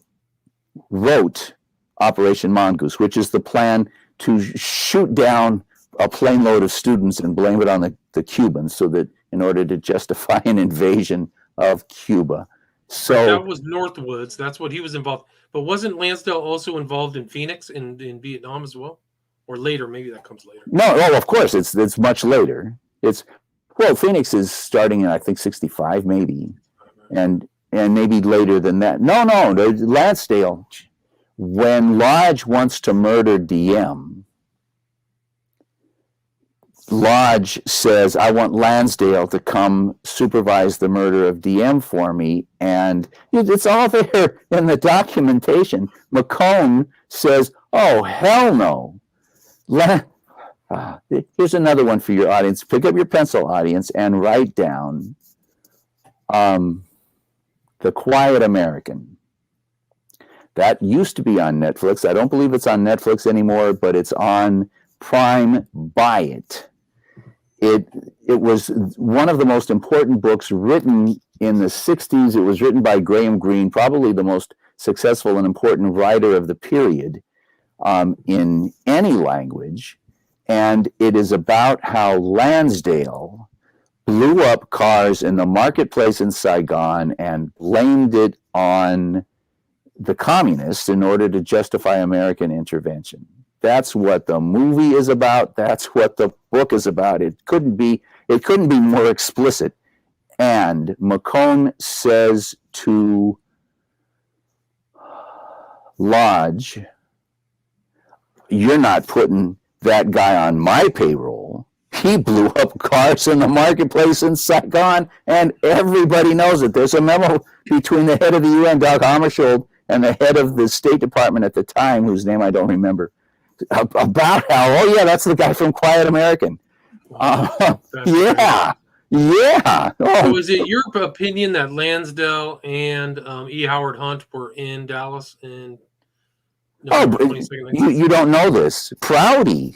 [SPEAKER 2] wrote Operation Mongoose, which is the plan to shoot down a plane load of students and blame it on the Cubans, so that in order to justify an invasion of Cuba.
[SPEAKER 1] Right,
[SPEAKER 2] So
[SPEAKER 1] that was Northwoods. That's what he was involved. But wasn't Lansdale also involved in Phoenix in Vietnam as well, or later? Maybe that comes later.
[SPEAKER 2] no, well, of course, it's much later. It's well, Phoenix is starting in I think 65 maybe, and maybe later than that. No, Lansdale. When Lodge wants to murder DM, Lodge says, I want Lansdale to come supervise the murder of DM for me. And it's all there in the documentation. McCone says, oh, hell no. Here's another one for your audience. Pick up your pencil, audience, and write down The Quiet American. That used to be on Netflix. I don't believe it's on Netflix anymore, but it's on Prime. Buy it. It was one of the most important books written in the 60s. It was written by Graham Greene, probably the most successful and important writer of the period in any language. And it is about how Lansdale blew up cars in the marketplace in Saigon and blamed it on the communists in order to justify American intervention. That's what the movie is about. That's what the book is about. It couldn't be more explicit. And McCone says to Lodge, you're not putting that guy on my payroll. He blew up cars in the marketplace in Saigon, and everybody knows it. There's a memo between the head of the UN, Dag Hammarskjöld, and the head of the State Department at the time, whose name I don't remember, about how, oh yeah, that's the guy from Quiet American. Yeah. Oh.
[SPEAKER 1] So is it your opinion that Lansdale and E. Howard Hunt were in Dallas in November 22nd?
[SPEAKER 2] You don't know this. Prouty.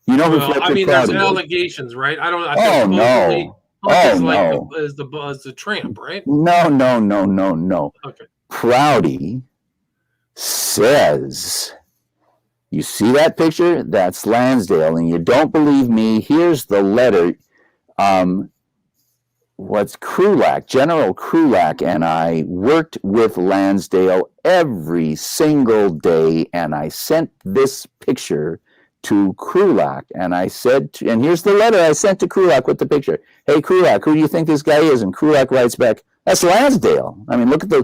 [SPEAKER 2] You know
[SPEAKER 1] who I mean, there's allegations, right? I don't.
[SPEAKER 2] Oh no!
[SPEAKER 1] Hunt is like as the tramp, right?
[SPEAKER 2] No.
[SPEAKER 1] Okay.
[SPEAKER 2] Prouty says, you see that picture? That's Lansdale, and you don't believe me? Here's the letter. What's Krulak? General Krulak and I worked with Lansdale every single day, and I sent this picture to Krulak, and I said, and here's the letter I sent to Krulak with the picture. Hey, Krulak, who do you think this guy is? And Krulak writes back, that's Lansdale. I mean, look at the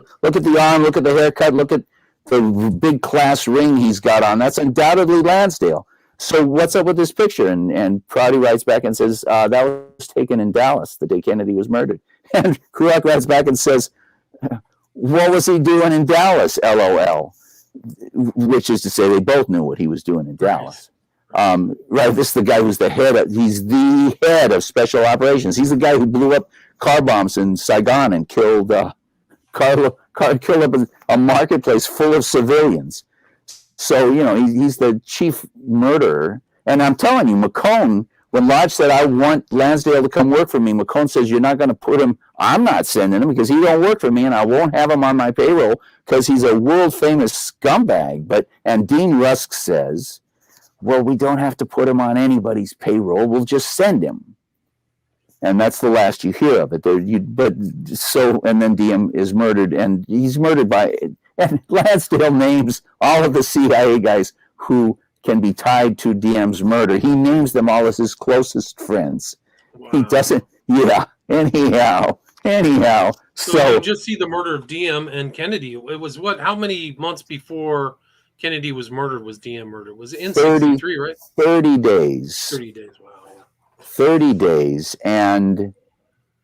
[SPEAKER 2] arm, look at the haircut, look at the big class ring he's got on. That's undoubtedly Lansdale. So what's up with this picture? And Prouty writes back and says, that was taken in Dallas the day Kennedy was murdered. And Krulak writes back and says, what was he doing in Dallas, LOL? Which is to say they both knew what he was doing in Dallas. Right, this is the guy who's he's the head of special operations. He's the guy who blew up car bombs in Saigon and killed killed up a marketplace full of civilians. So, he's the chief murderer. And I'm telling you, McCone, when Lodge said, I want Lansdale to come work for me, McCone says, you're not going to put him, I'm not sending him because he don't work for me and I won't have him on my payroll because he's a world famous scumbag. And Dean Rusk says, well, we don't have to put him on anybody's payroll. We'll just send him. And that's the last you hear of it. And then DM is murdered, and he's murdered and Lansdale names all of the CIA guys who can be tied to DM's murder. He names them all as his closest friends. Wow. He doesn't, anyhow. So
[SPEAKER 1] you just see the murder of DM and Kennedy. It was how many months before Kennedy was murdered was DM murdered? Was it in 63, right?
[SPEAKER 2] 30 days.
[SPEAKER 1] 30 days, wow.
[SPEAKER 2] 30 days, and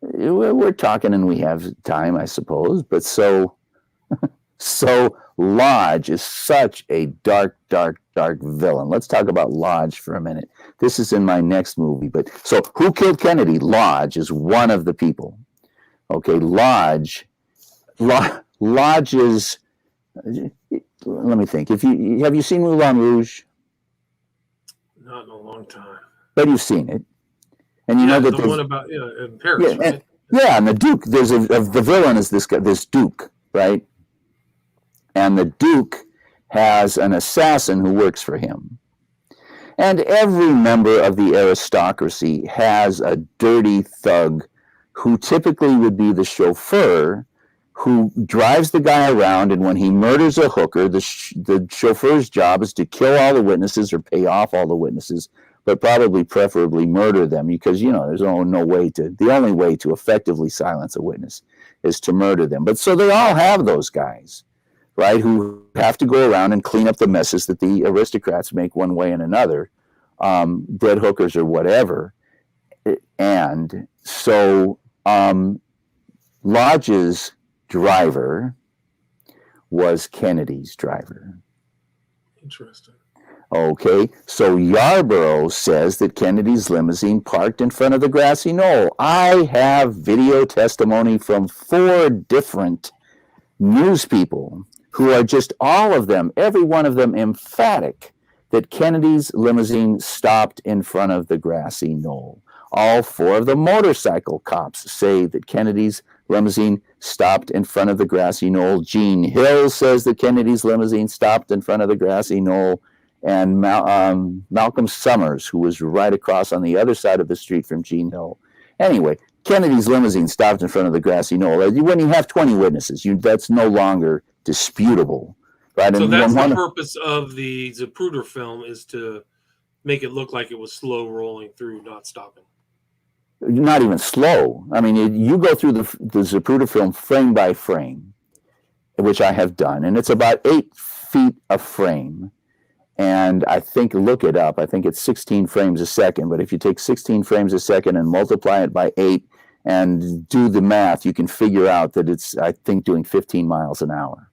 [SPEAKER 2] we're talking and we have time, I suppose, but so Lodge is such a dark villain. Let's talk about Lodge for a minute. This is in my next movie, but so who killed Kennedy? Lodge is one of the people. Okay, Lodge is, let me think. Have you seen Moulin Rouge?
[SPEAKER 1] Not in a long time.
[SPEAKER 2] But you've seen it. And you know that
[SPEAKER 1] the one about in Paris, right?
[SPEAKER 2] And the Duke. The villain is this guy, this Duke, right? And the Duke has an assassin who works for him. And every member of the aristocracy has a dirty thug who typically would be the chauffeur who drives the guy around, and when he murders a hooker, the chauffeur's job is to kill all the witnesses or pay off all the witnesses, but probably preferably murder them, because there's no way to, the only way to effectively silence a witness is to murder them. But so they all have those guys, right, who have to go around and clean up the messes that the aristocrats make one way and another, dead hookers or whatever. And so Lodge's driver was Kennedy's driver.
[SPEAKER 1] Interesting.
[SPEAKER 2] Okay, so Yarborough says that Kennedy's limousine parked in front of the grassy knoll. I have video testimony from 4 different news people who are just all of them, every one of them, emphatic that Kennedy's limousine stopped in front of the grassy knoll. All 4 of the motorcycle cops say that Kennedy's limousine stopped in front of the grassy knoll. Gene Hill says that Kennedy's limousine stopped in front of the grassy knoll. And Malcolm Summers, who was right across on the other side of the street from Gene Hill. Anyway, Kennedy's limousine stopped in front of the grassy knoll. When you have 20 witnesses, that's no longer disputable. Right?
[SPEAKER 1] So that's the purpose of the Zapruder film, is to make it look like it was slow rolling through, not stopping.
[SPEAKER 2] Not even slow. I mean, you go through the Zapruder film frame by frame, which I have done, and it's about 8 feet a frame. And I think, look it up, I think it's 16 frames a second. But if you take 16 frames a second and multiply it by 8 and do the math, you can figure out that it's, I think, doing 15 miles an hour.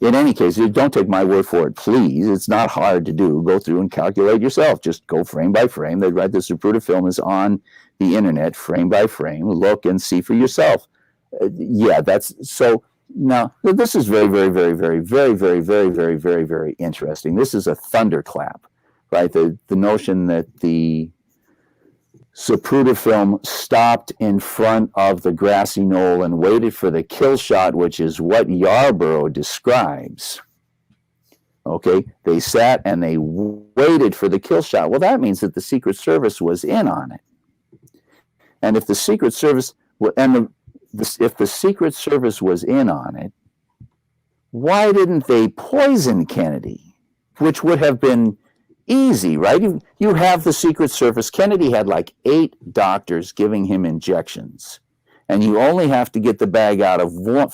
[SPEAKER 2] In any case, don't take my word for it, please. It's not hard to do. Go through and calculate yourself. Just go frame by frame. The Zapruder film is on the internet, frame by frame. Look and see for yourself. That's so. Now, this is very, very, very, very, very, very, very, very, very, very interesting. This is a thunderclap, right? The notion that the Zapruder film stopped in front of the grassy knoll and waited for the kill shot, which is what Yarborough describes. Okay, they sat and they waited for the kill shot. Well, that means that the Secret Service was in on it. And if the Secret Service if the Secret Service was in on it, why didn't they poison Kennedy? Which would have been easy, right? You have the Secret Service. Kennedy had like 8 doctors giving him injections, and you only have to get the bag out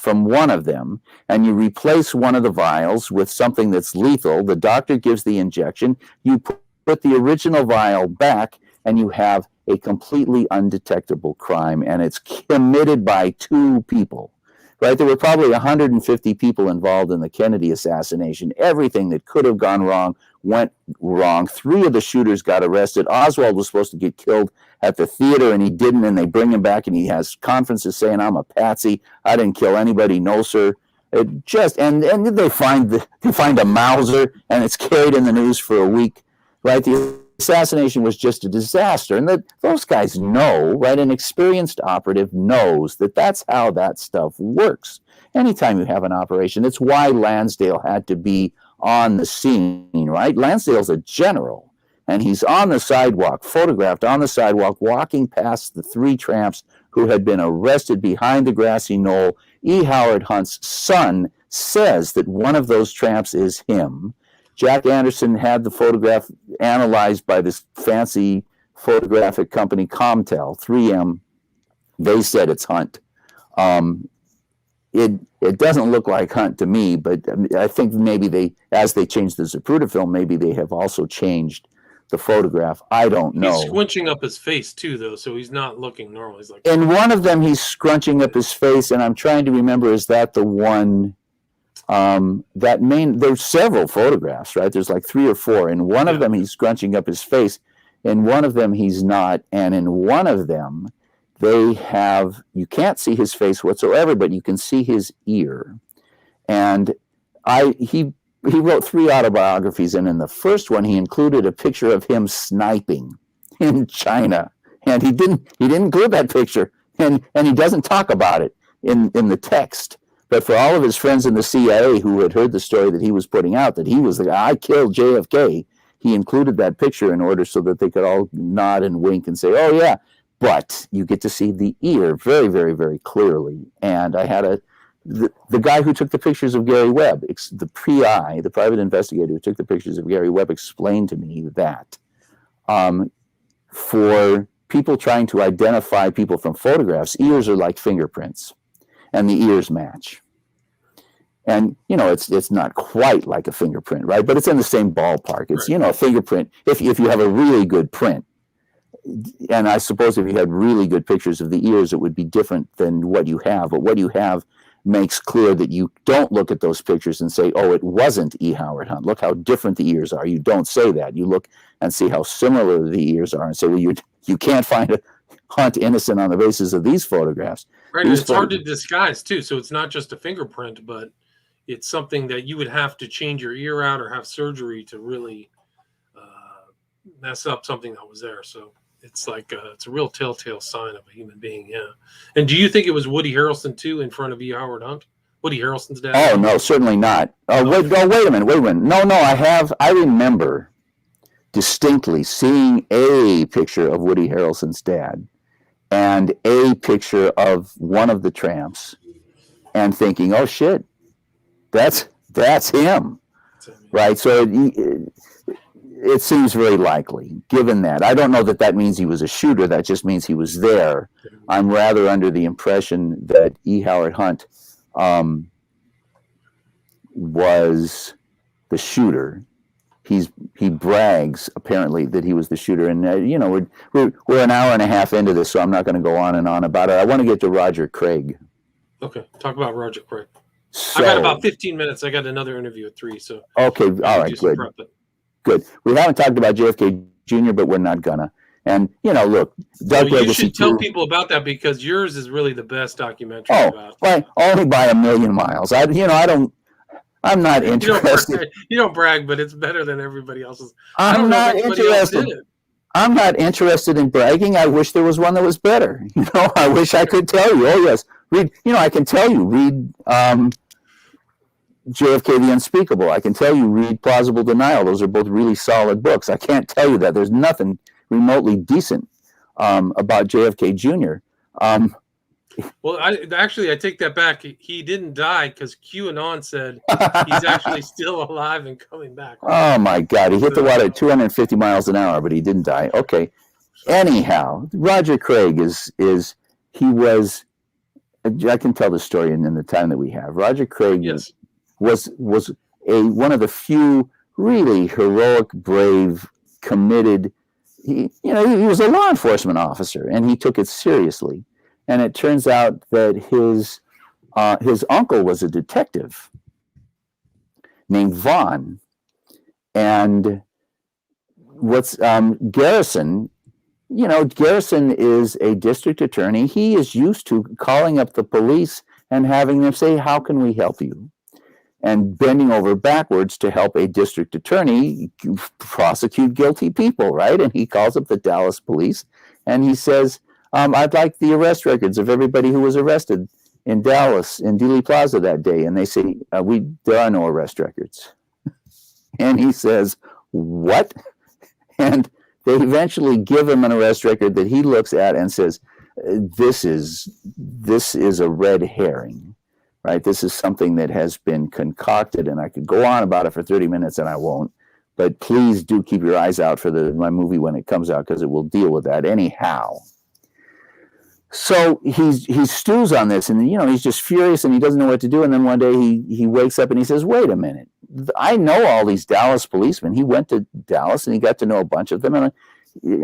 [SPEAKER 2] from one of them, and you replace one of the vials with something that's lethal. The doctor gives the injection. You put the original vial back, and you have a completely undetectable crime, and it's committed by 2 people, right? There were probably 150 people involved in the Kennedy assassination. Everything that could have gone wrong went wrong. 3 of the shooters got arrested. Oswald was supposed to get killed at the theater, and he didn't, and they bring him back, and he has conferences saying, "I'm a patsy. I didn't kill anybody. No, sir." And they find a Mauser, and it's carried in the news for a week, right? The assassination was just a disaster, and those guys know, right? An experienced operative knows that that's how that stuff works. Anytime you have an operation, it's why Lansdale had to be on the scene, right? Lansdale's a general, and he's on the sidewalk, photographed on the sidewalk, walking past the 3 tramps who had been arrested behind the grassy knoll. E. Howard Hunt's son says that one of those tramps is him. Jack Anderson had the photograph analyzed by this fancy photographic company, Comtel, 3M. They said it's Hunt. It doesn't look like Hunt to me, but I think maybe as they changed the Zapruder film, maybe they have also changed the photograph. I don't know.
[SPEAKER 1] He's squinching up his face too, though, so he's not looking normal. He's like,
[SPEAKER 2] in one of them, he's scrunching up his face, and I'm trying to remember, is that the one? There's several photographs, right? There's like 3 or 4. In one of them, he's scrunching up his face. In one of them, he's not. And in one of them, you can't see his face whatsoever, but you can see his ear. And he wrote 3 autobiographies, and in the first one, he included a picture of him sniping in China. And he didn't include that picture, and he doesn't talk about it in the text. But for all of his friends in the CIA who had heard the story that he was putting out, that he was the guy, I killed JFK, he included that picture in order so that they could all nod and wink and say, "Oh, yeah, but you get to see the ear very, very, very clearly. And I had the guy who took the pictures of Gary Webb, the PI, the private investigator who took the pictures of Gary Webb, explained to me that for people trying to identify people from photographs, ears are like fingerprints, and the ears match. And, it's not quite like a fingerprint, right? But it's in the same ballpark. It's,
[SPEAKER 1] Right.
[SPEAKER 2] A fingerprint, if you have a really good print. And I suppose if you had really good pictures of the ears, it would be different than what you have. But what you have makes clear that you don't look at those pictures and say, oh, it wasn't E. Howard Hunt. Look how different the ears are. You don't say that. You look and see how similar the ears are and say, well, you can't find a Hunt innocent on the basis of these photographs.
[SPEAKER 1] Right, and it's hard to disguise, too. So it's not just a fingerprint, but it's something that you would have to change your ear out or have surgery to really mess up something that was there. So it's like it's a real telltale sign of a human being, yeah. And do you think it was Woody Harrelson, too, in front of E. Howard Hunt? Woody Harrelson's dad?
[SPEAKER 2] Oh, no, certainly not. Wait a minute. No, I remember distinctly seeing a picture of Woody Harrelson's dad and a picture of one of the tramps and thinking, oh, shit, that's him, right? So it seems very likely, given that. I don't know that means he was a shooter. That just means he was there. I'm rather under the impression that E. Howard Hunt was the shooter. He brags apparently that he was the shooter, and we're an hour and a half into this, so I'm not going to go on and on about it. I want to get to Roger Craig.
[SPEAKER 1] Okay, talk about Roger Craig.
[SPEAKER 2] So,
[SPEAKER 1] I got about 15 minutes. I got another interview at 3. So
[SPEAKER 2] okay, all right, good. Good. We haven't talked about JFK Jr., but we're not gonna. And look,
[SPEAKER 1] Doug Legacy. You should tell people about that because yours is really the best documentary about.
[SPEAKER 2] Well, only by a million miles. I'm not interested.
[SPEAKER 1] You don't brag, but it's better than everybody else's.
[SPEAKER 2] I'm not interested. I'm not interested in bragging. I wish there was one that was better. I wish I could tell you. Oh yes, read. I can tell you. Read JFK the Unspeakable. I can tell you read Plausible Denial. Those are both really solid books. I can't tell you that. There's nothing remotely decent about JFK Jr.
[SPEAKER 1] Well, I take that back. He didn't die because QAnon said he's actually still alive and coming back.
[SPEAKER 2] Oh, my God. He hit the water at 250 miles an hour, but he didn't die. Okay. Anyhow, Roger Craig he was, I can tell the story in the time that we have. Roger Craig was one of the few really heroic, brave, committed. He was a law enforcement officer, and he took it seriously. And it turns out that his uncle was a detective named Vaughn. And Garrison, Garrison is a district attorney. He is used to calling up the police and having them say, how can we help you? And bending over backwards to help a district attorney prosecute guilty people, right? And he calls up the Dallas police and he says, I'd like the arrest records of everybody who was arrested in Dallas, in Dealey Plaza that day. And they say, there are no arrest records. And he says, what? And they eventually give him an arrest record that he looks at and says, this is a red herring, right? This is something that has been concocted, and I could go on about it for 30 minutes and I won't. But please do keep your eyes out for my movie when it comes out, because it will deal with that anyhow. So he stews on this, and he's just furious, and he doesn't know what to do. And then one day he wakes up and he says, "Wait a minute! I know all these Dallas policemen. He went to Dallas and he got to know a bunch of them, and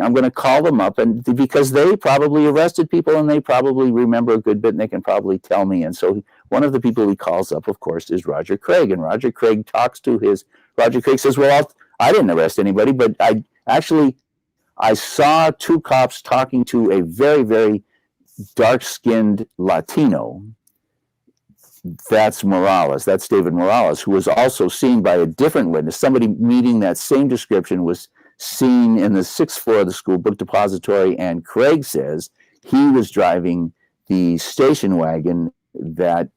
[SPEAKER 2] I'm going to call them up, and because they probably arrested people and they probably remember a good bit, and they can probably tell me." And so one of the people he calls up, of course, is Roger Craig, and Roger Craig says, "Well, I didn't arrest anybody, but I saw two cops talking to a very, very dark-skinned Latino." That's Morales. That's David Morales, who was also seen by a different witness. Somebody meeting that same description was seen in the 6th floor of the school book depository, and Craig says he was driving the station wagon that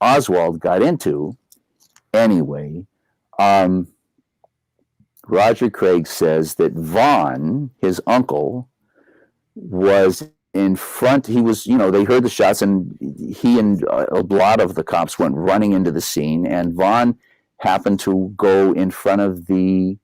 [SPEAKER 2] Oswald got into. Anyway, Roger Craig says that Vaughn, his uncle, was in front. He was, they heard the shots, and he and a lot of the cops went running into the scene, and Vaughn happened to go in front of the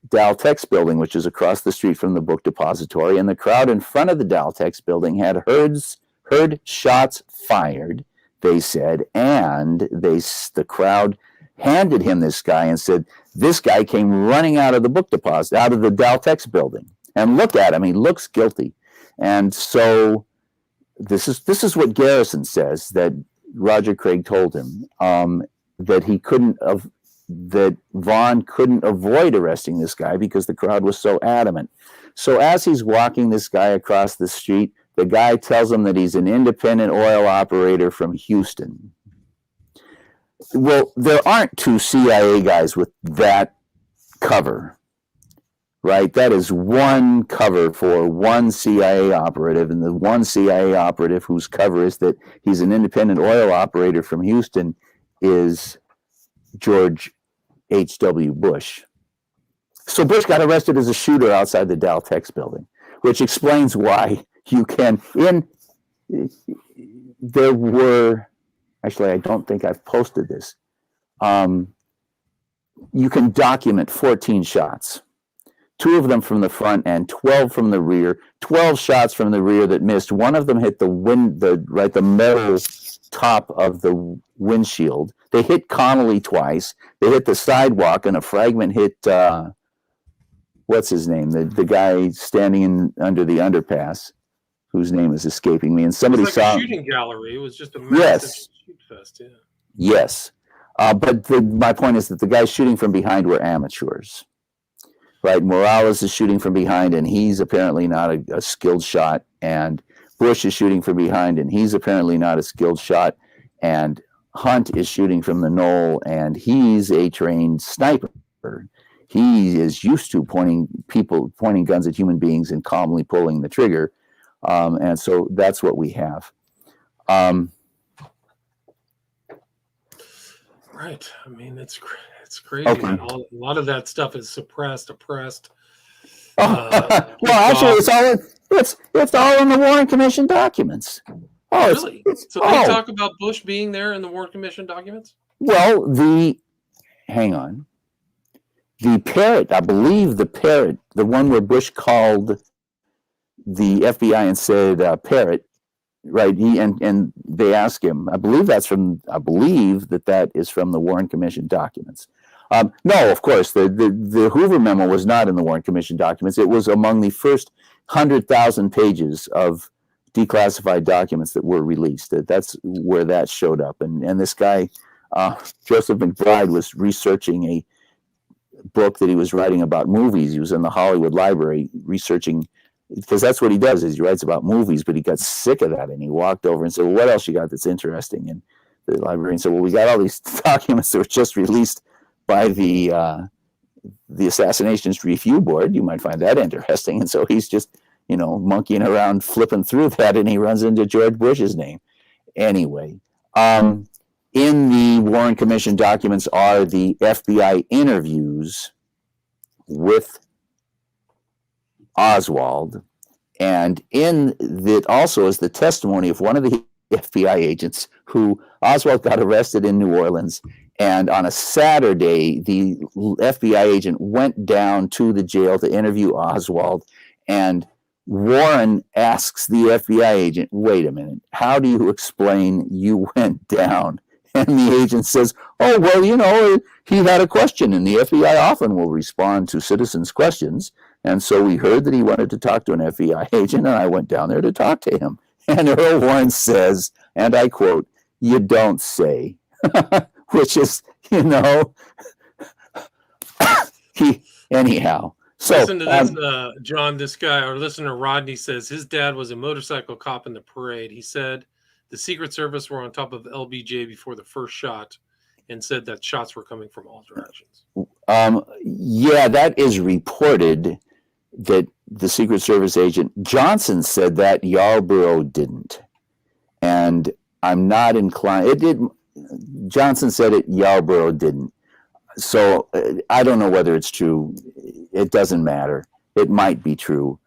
[SPEAKER 2] Daltex building, which is across the street from the book depository, and the crowd in front of the Daltex building had heard shots fired, they said, and the crowd handed him this guy and said, this guy came running out of the book deposit, out of the Daltex building, and look at him, he looks guilty. And so this is what Garrison says, that Roger Craig told him, that Vaughn couldn't avoid arresting this guy because the crowd was so adamant. So as he's walking this guy across the street, the guy tells him that he's an independent oil operator from Houston. Well, there aren't two CIA guys with that cover, right? That is one cover for one CIA operative, and the one CIA operative whose cover is that he's an independent oil operator from Houston is George H.W. Bush. So Bush got arrested as a shooter outside the Daltex building, which explains why you can, there were, actually, I don't think I've posted this. You can document 14 shots, 2 of them from the front and 12 from the rear, 12 shots from the rear that missed. One of them hit the metal top of the windshield. They hit Connolly twice. They hit the sidewalk, and a fragment hit, what's his name? The guy standing under the underpass, whose name is escaping me. And somebody saw
[SPEAKER 1] a shooting gallery. It was just a massive shoot fest. Yeah.
[SPEAKER 2] Yes. But my point is that the guys shooting from behind were amateurs, right? Morales is shooting from behind, and he's apparently not a skilled shot. And Bush is shooting from behind, and he's apparently not a skilled shot. And Hunt is shooting from the knoll, and he's a trained sniper. He is used to pointing guns at human beings and calmly pulling the trigger. And so that's what we have.
[SPEAKER 1] Right. I mean, it's crazy.
[SPEAKER 2] Okay.
[SPEAKER 1] A lot of that stuff is suppressed, oppressed.
[SPEAKER 2] Well, actually, it's all in the Warren Commission documents. Oh,
[SPEAKER 1] really? So they talk about Bush being there in the Warren Commission documents?
[SPEAKER 2] Well, hang on. The parrot, I believe the parrot, the one where Bush called the FBI and said, parrot, right? And they asked him, I believe that is from the Warren Commission documents. No, of course, the Hoover memo was not in the Warren Commission documents. It was among the first 100,000 pages of declassified documents that were released. That's where that showed up. And this guy, Joseph McBride, was researching a book that he was writing about movies. He was in the Hollywood Library researching, because that's what he does, is he writes about movies, but he got sick of that, and he walked over and said, well, what else you got that's interesting? And the librarian said, well, we got all these documents that were just released by the Assassinations Review Board. You might find that interesting. And so he's just, monkeying around, flipping through that, and he runs into George Bush's name. Anyway, in the Warren Commission documents are the FBI interviews with Oswald, and in that also is the testimony of one of the FBI agents who Oswald got arrested in New Orleans, and on a Saturday the FBI agent went down to the jail to interview Oswald, and Warren asks the FBI agent, wait a minute, how do you explain you went down? And the agent says, oh, well, he had a question, and the FBI often will respond to citizens' questions. And so we heard that he wanted to talk to an FBI agent, and I went down there to talk to him. And Earl Warren says, and I quote, you don't say, which is, anyhow. So,
[SPEAKER 1] listen to this, John, this guy, our listener Rodney says his dad was a motorcycle cop in the parade. He said the Secret Service were on top of LBJ before the first shot and said that shots were coming from all directions.
[SPEAKER 2] Yeah, that is reported, that the Secret Service agent Johnson said that. Yarborough didn't. And I'm not inclined. Johnson said it, Yarborough didn't. So I don't know whether it's true. It doesn't matter. It might be true.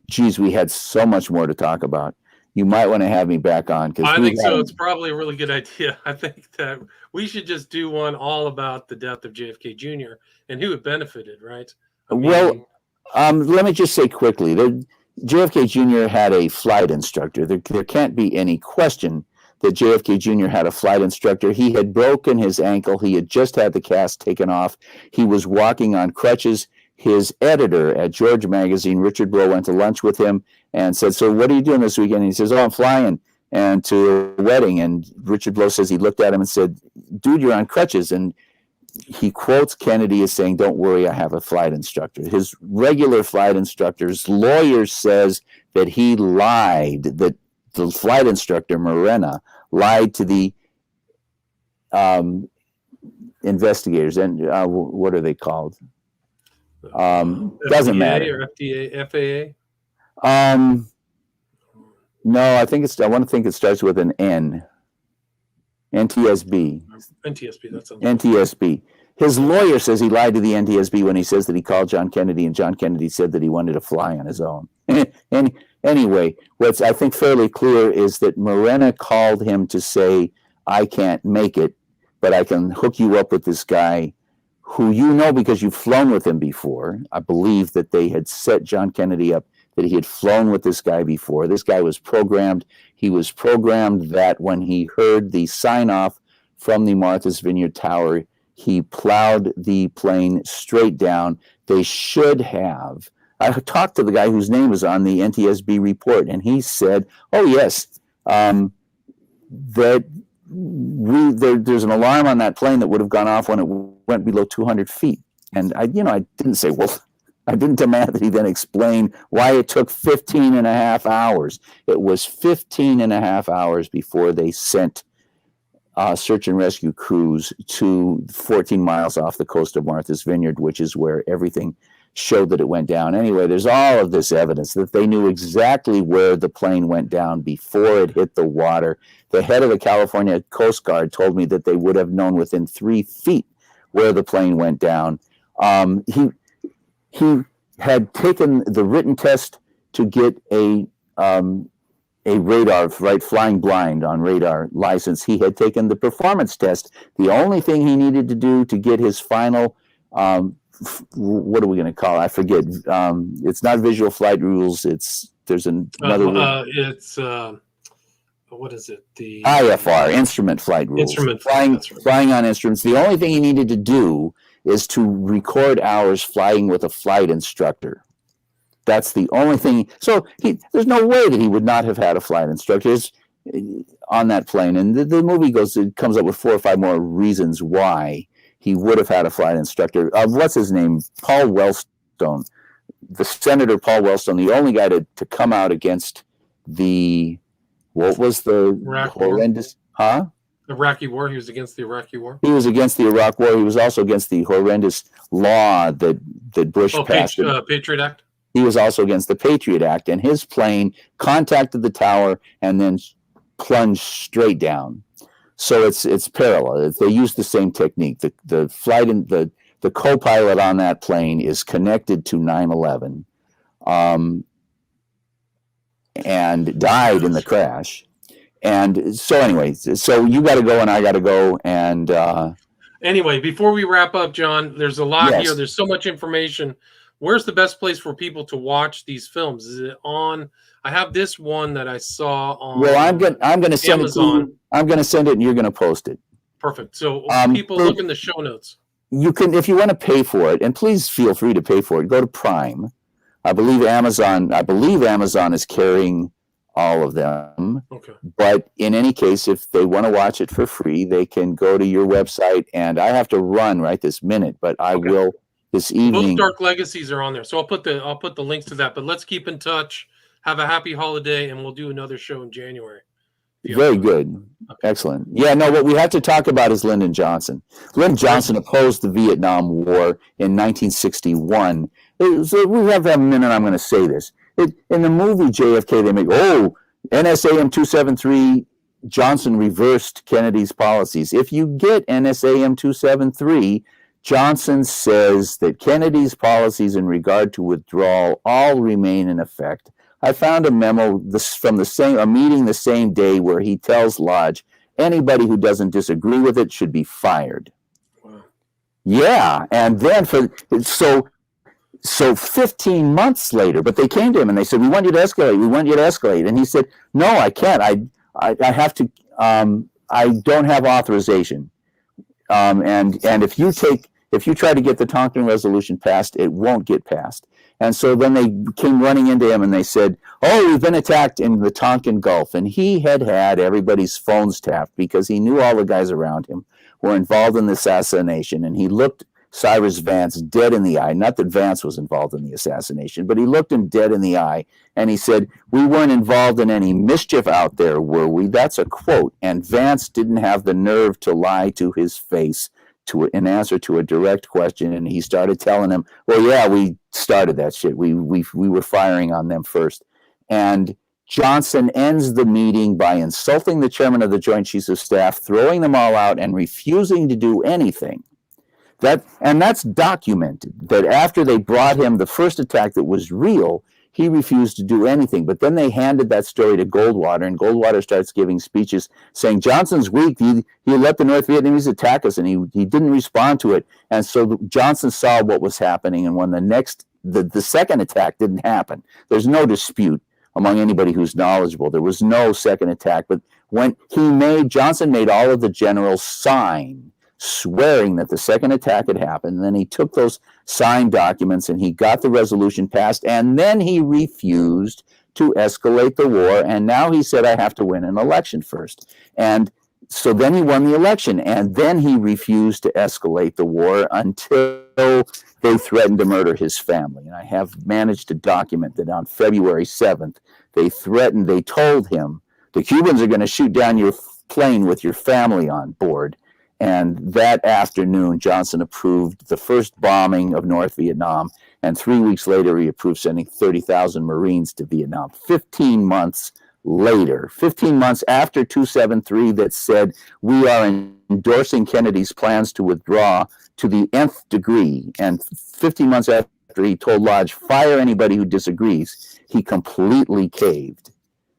[SPEAKER 2] Geez, we had so much more to talk about. You might want to have me back on because
[SPEAKER 1] I think so. It's probably a really good idea. I think that we should just do one all about the death of JFK Jr. and who it benefited, right?
[SPEAKER 2] Well, let me just say quickly that JFK Jr. had a flight instructor. There can't be any question that JFK Jr. had a flight instructor. He had broken his ankle. He had just had the cast taken off. He was walking on crutches. His editor at George Magazine, Richard Blow, went to lunch with him and said, "So what are you doing this weekend?" And he says, "Oh, I'm flying and to a wedding." And Richard Blow says he looked at him and said, "Dude, you're on crutches." And he quotes Kennedy as saying, "Don't worry, I have a flight instructor." His regular flight instructor's lawyer says that he lied, that the flight instructor, Morena, lied to the investigators. And what are they called? Doesn't matter.
[SPEAKER 1] Or FDA, FAA?
[SPEAKER 2] No, I want to think it starts with an N. NTSB.
[SPEAKER 1] NTSB, that sounds
[SPEAKER 2] NTSB. His lawyer says he lied to the NTSB when he says that he called John Kennedy, and John Kennedy said that he wanted to fly on his own. And anyway, what's I think fairly clear is that Morena called him to say, "I can't make it, but I can hook you up with this guy who you know because you've flown with him before." I believe that they had set John Kennedy up, that he had flown with this guy before. This guy was programmed. He was programmed that when he heard the sign-off from the Martha's Vineyard Tower, he plowed the plane straight down. They should have. I talked to the guy whose name was on the NTSB report, and he said, "Oh, yes, that there's an alarm on that plane that would have gone off when it went below 200 feet." And I didn't say, well, I didn't demand that he then explain why it took 15 and a half hours. It was 15 and a half hours before they sent search and rescue crews to 14 miles off the coast of Martha's Vineyard, which is where everything showed that it went down. Anyway, there's all of this evidence that they knew exactly where the plane went down before it hit the water. The head of the California Coast Guard told me that they would have known within 3 feet where the plane went down. He had taken the written test to get a radar, right, flying blind on radar license. He had taken the performance test. The only thing he needed to do to get his final, what are we going to call it? I forget. It's not visual flight rules. There's another.
[SPEAKER 1] What is it? The
[SPEAKER 2] IFR, instrument flight rules. Flying on instruments. The only thing he needed to do is to record hours flying with a flight instructor. That's the only thing. So there's no way that he would not have had a flight instructor on that plane. And the movie comes up with 4 or 5 more reasons why he would have had a flight instructor. What's his name? Paul Wellstone, the Senator Paul Wellstone, the only guy to come out against what was the horrendous,
[SPEAKER 1] Iraqi war. He was against the Iraqi war.
[SPEAKER 2] He was against the Iraq war. He was also against the horrendous law that Bush passed.
[SPEAKER 1] Patriot Act.
[SPEAKER 2] He was also against the Patriot Act, and his plane contacted the tower and then plunged straight down. So it's parallel. They use the same technique. The flight and the co-pilot on that plane is connected to 9/11, and died in the crash. And so anyway, so you got to go and I got to go. And
[SPEAKER 1] anyway, before we wrap up, John, there's a lot here. There's so much information. Where's the best place for people to watch these films? Is it on? I have this one that I saw on.
[SPEAKER 2] Well, I'm going to send
[SPEAKER 1] Amazon.
[SPEAKER 2] it. I'm going to send it, and you're going to post it.
[SPEAKER 1] Perfect. So people look in the show notes.
[SPEAKER 2] You can, if you want to pay for it, and please feel free to pay for it. Go to Prime. I believe Amazon is carrying all of them.
[SPEAKER 1] Okay.
[SPEAKER 2] But in any case, if they want to watch it for free, they can go to your website. And I have to run right this minute, but I will this evening.
[SPEAKER 1] Both Dark Legacies are on there, so I'll put the links to that. But let's keep in touch. Have a happy holiday, and we'll do another show in January.
[SPEAKER 2] Very good. Okay. Excellent. Yeah, no, what we have to talk about is Lyndon Johnson. Lyndon Johnson opposed the Vietnam War in 1961. So we have to have a minute. I'm going to say this. In the movie JFK, they make, NSAM 273, Johnson reversed Kennedy's policies. If you get NSAM 273, Johnson says that Kennedy's policies in regard to withdrawal all remain in effect. I found a memo from a meeting the same day where he tells Lodge anybody who doesn't disagree with it should be fired.
[SPEAKER 1] Wow.
[SPEAKER 2] Yeah, and then so 15 months later, but they came to him and they said, "We want you to escalate. We want you to escalate." And he said, "No, I can't. I have to. I don't have authorization. And if you try to get the Tonkin resolution passed, it won't get passed." And so then they came running into him and they said, "Oh, we've been attacked in the Tonkin Gulf." And he had everybody's phones tapped because he knew all the guys around him were involved in the assassination. And he looked Cyrus Vance dead in the eye. Not that Vance was involved in the assassination, but he looked him dead in the eye. And he said, "We weren't involved in any mischief out there, were we?" That's a quote. And Vance didn't have the nerve to lie to his face in answer to a direct question. And he started telling him, "Well, yeah, we started that shit. We were firing on them first." And Johnson ends the meeting by insulting the chairman of the Joint Chiefs of Staff, throwing them all out, and refusing to do anything. That's documented, that after they brought him the first attack that was real, he refused to do anything. But then they handed that story to Goldwater, and Goldwater starts giving speeches saying Johnson's weak. He let the North Vietnamese attack us, and he didn't respond to it. And so Johnson saw what was happening, and when the second attack didn't happen, there's no dispute among anybody who's knowledgeable. There was no second attack. But when Johnson made all of the generals sign, swearing that the second attack had happened. And then he took those signed documents and he got the resolution passed. And then he refused to escalate the war. And now he said, "I have to win an election first." And so then he won the election. And then he refused to escalate the war until they threatened to murder his family. And I have managed to document that on February 7th, they told him, "The Cubans are going to shoot down your plane with your family on board." And that afternoon, Johnson approved the first bombing of North Vietnam. And 3 weeks later, he approved sending 30,000 Marines to Vietnam. 15 months later, 15 months after 273 that said, "We are endorsing Kennedy's plans to withdraw to the nth degree." And 15 months after he told Lodge, "Fire anybody who disagrees," he completely caved.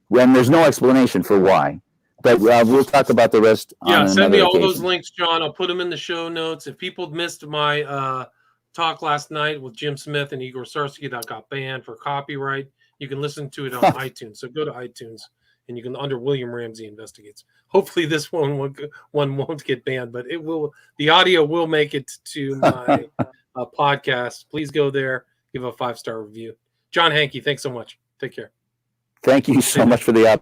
[SPEAKER 2] When there's no explanation for why. But we'll talk about the rest.
[SPEAKER 1] Yeah, send me all
[SPEAKER 2] occasion.
[SPEAKER 1] those links, John. I'll put them in the show notes. If people missed my talk last night with Jim Smith and Igor Sarsky that got banned for copyright, you can listen to it on iTunes. So go to iTunes and you can under William Ramsey Investigates. Hopefully this one won't get banned, but it will. The audio will make it to my podcast. Please go there, give a 5-star review. John Hankey, thanks so much. Take care.
[SPEAKER 2] Thank you so much for the opportunity.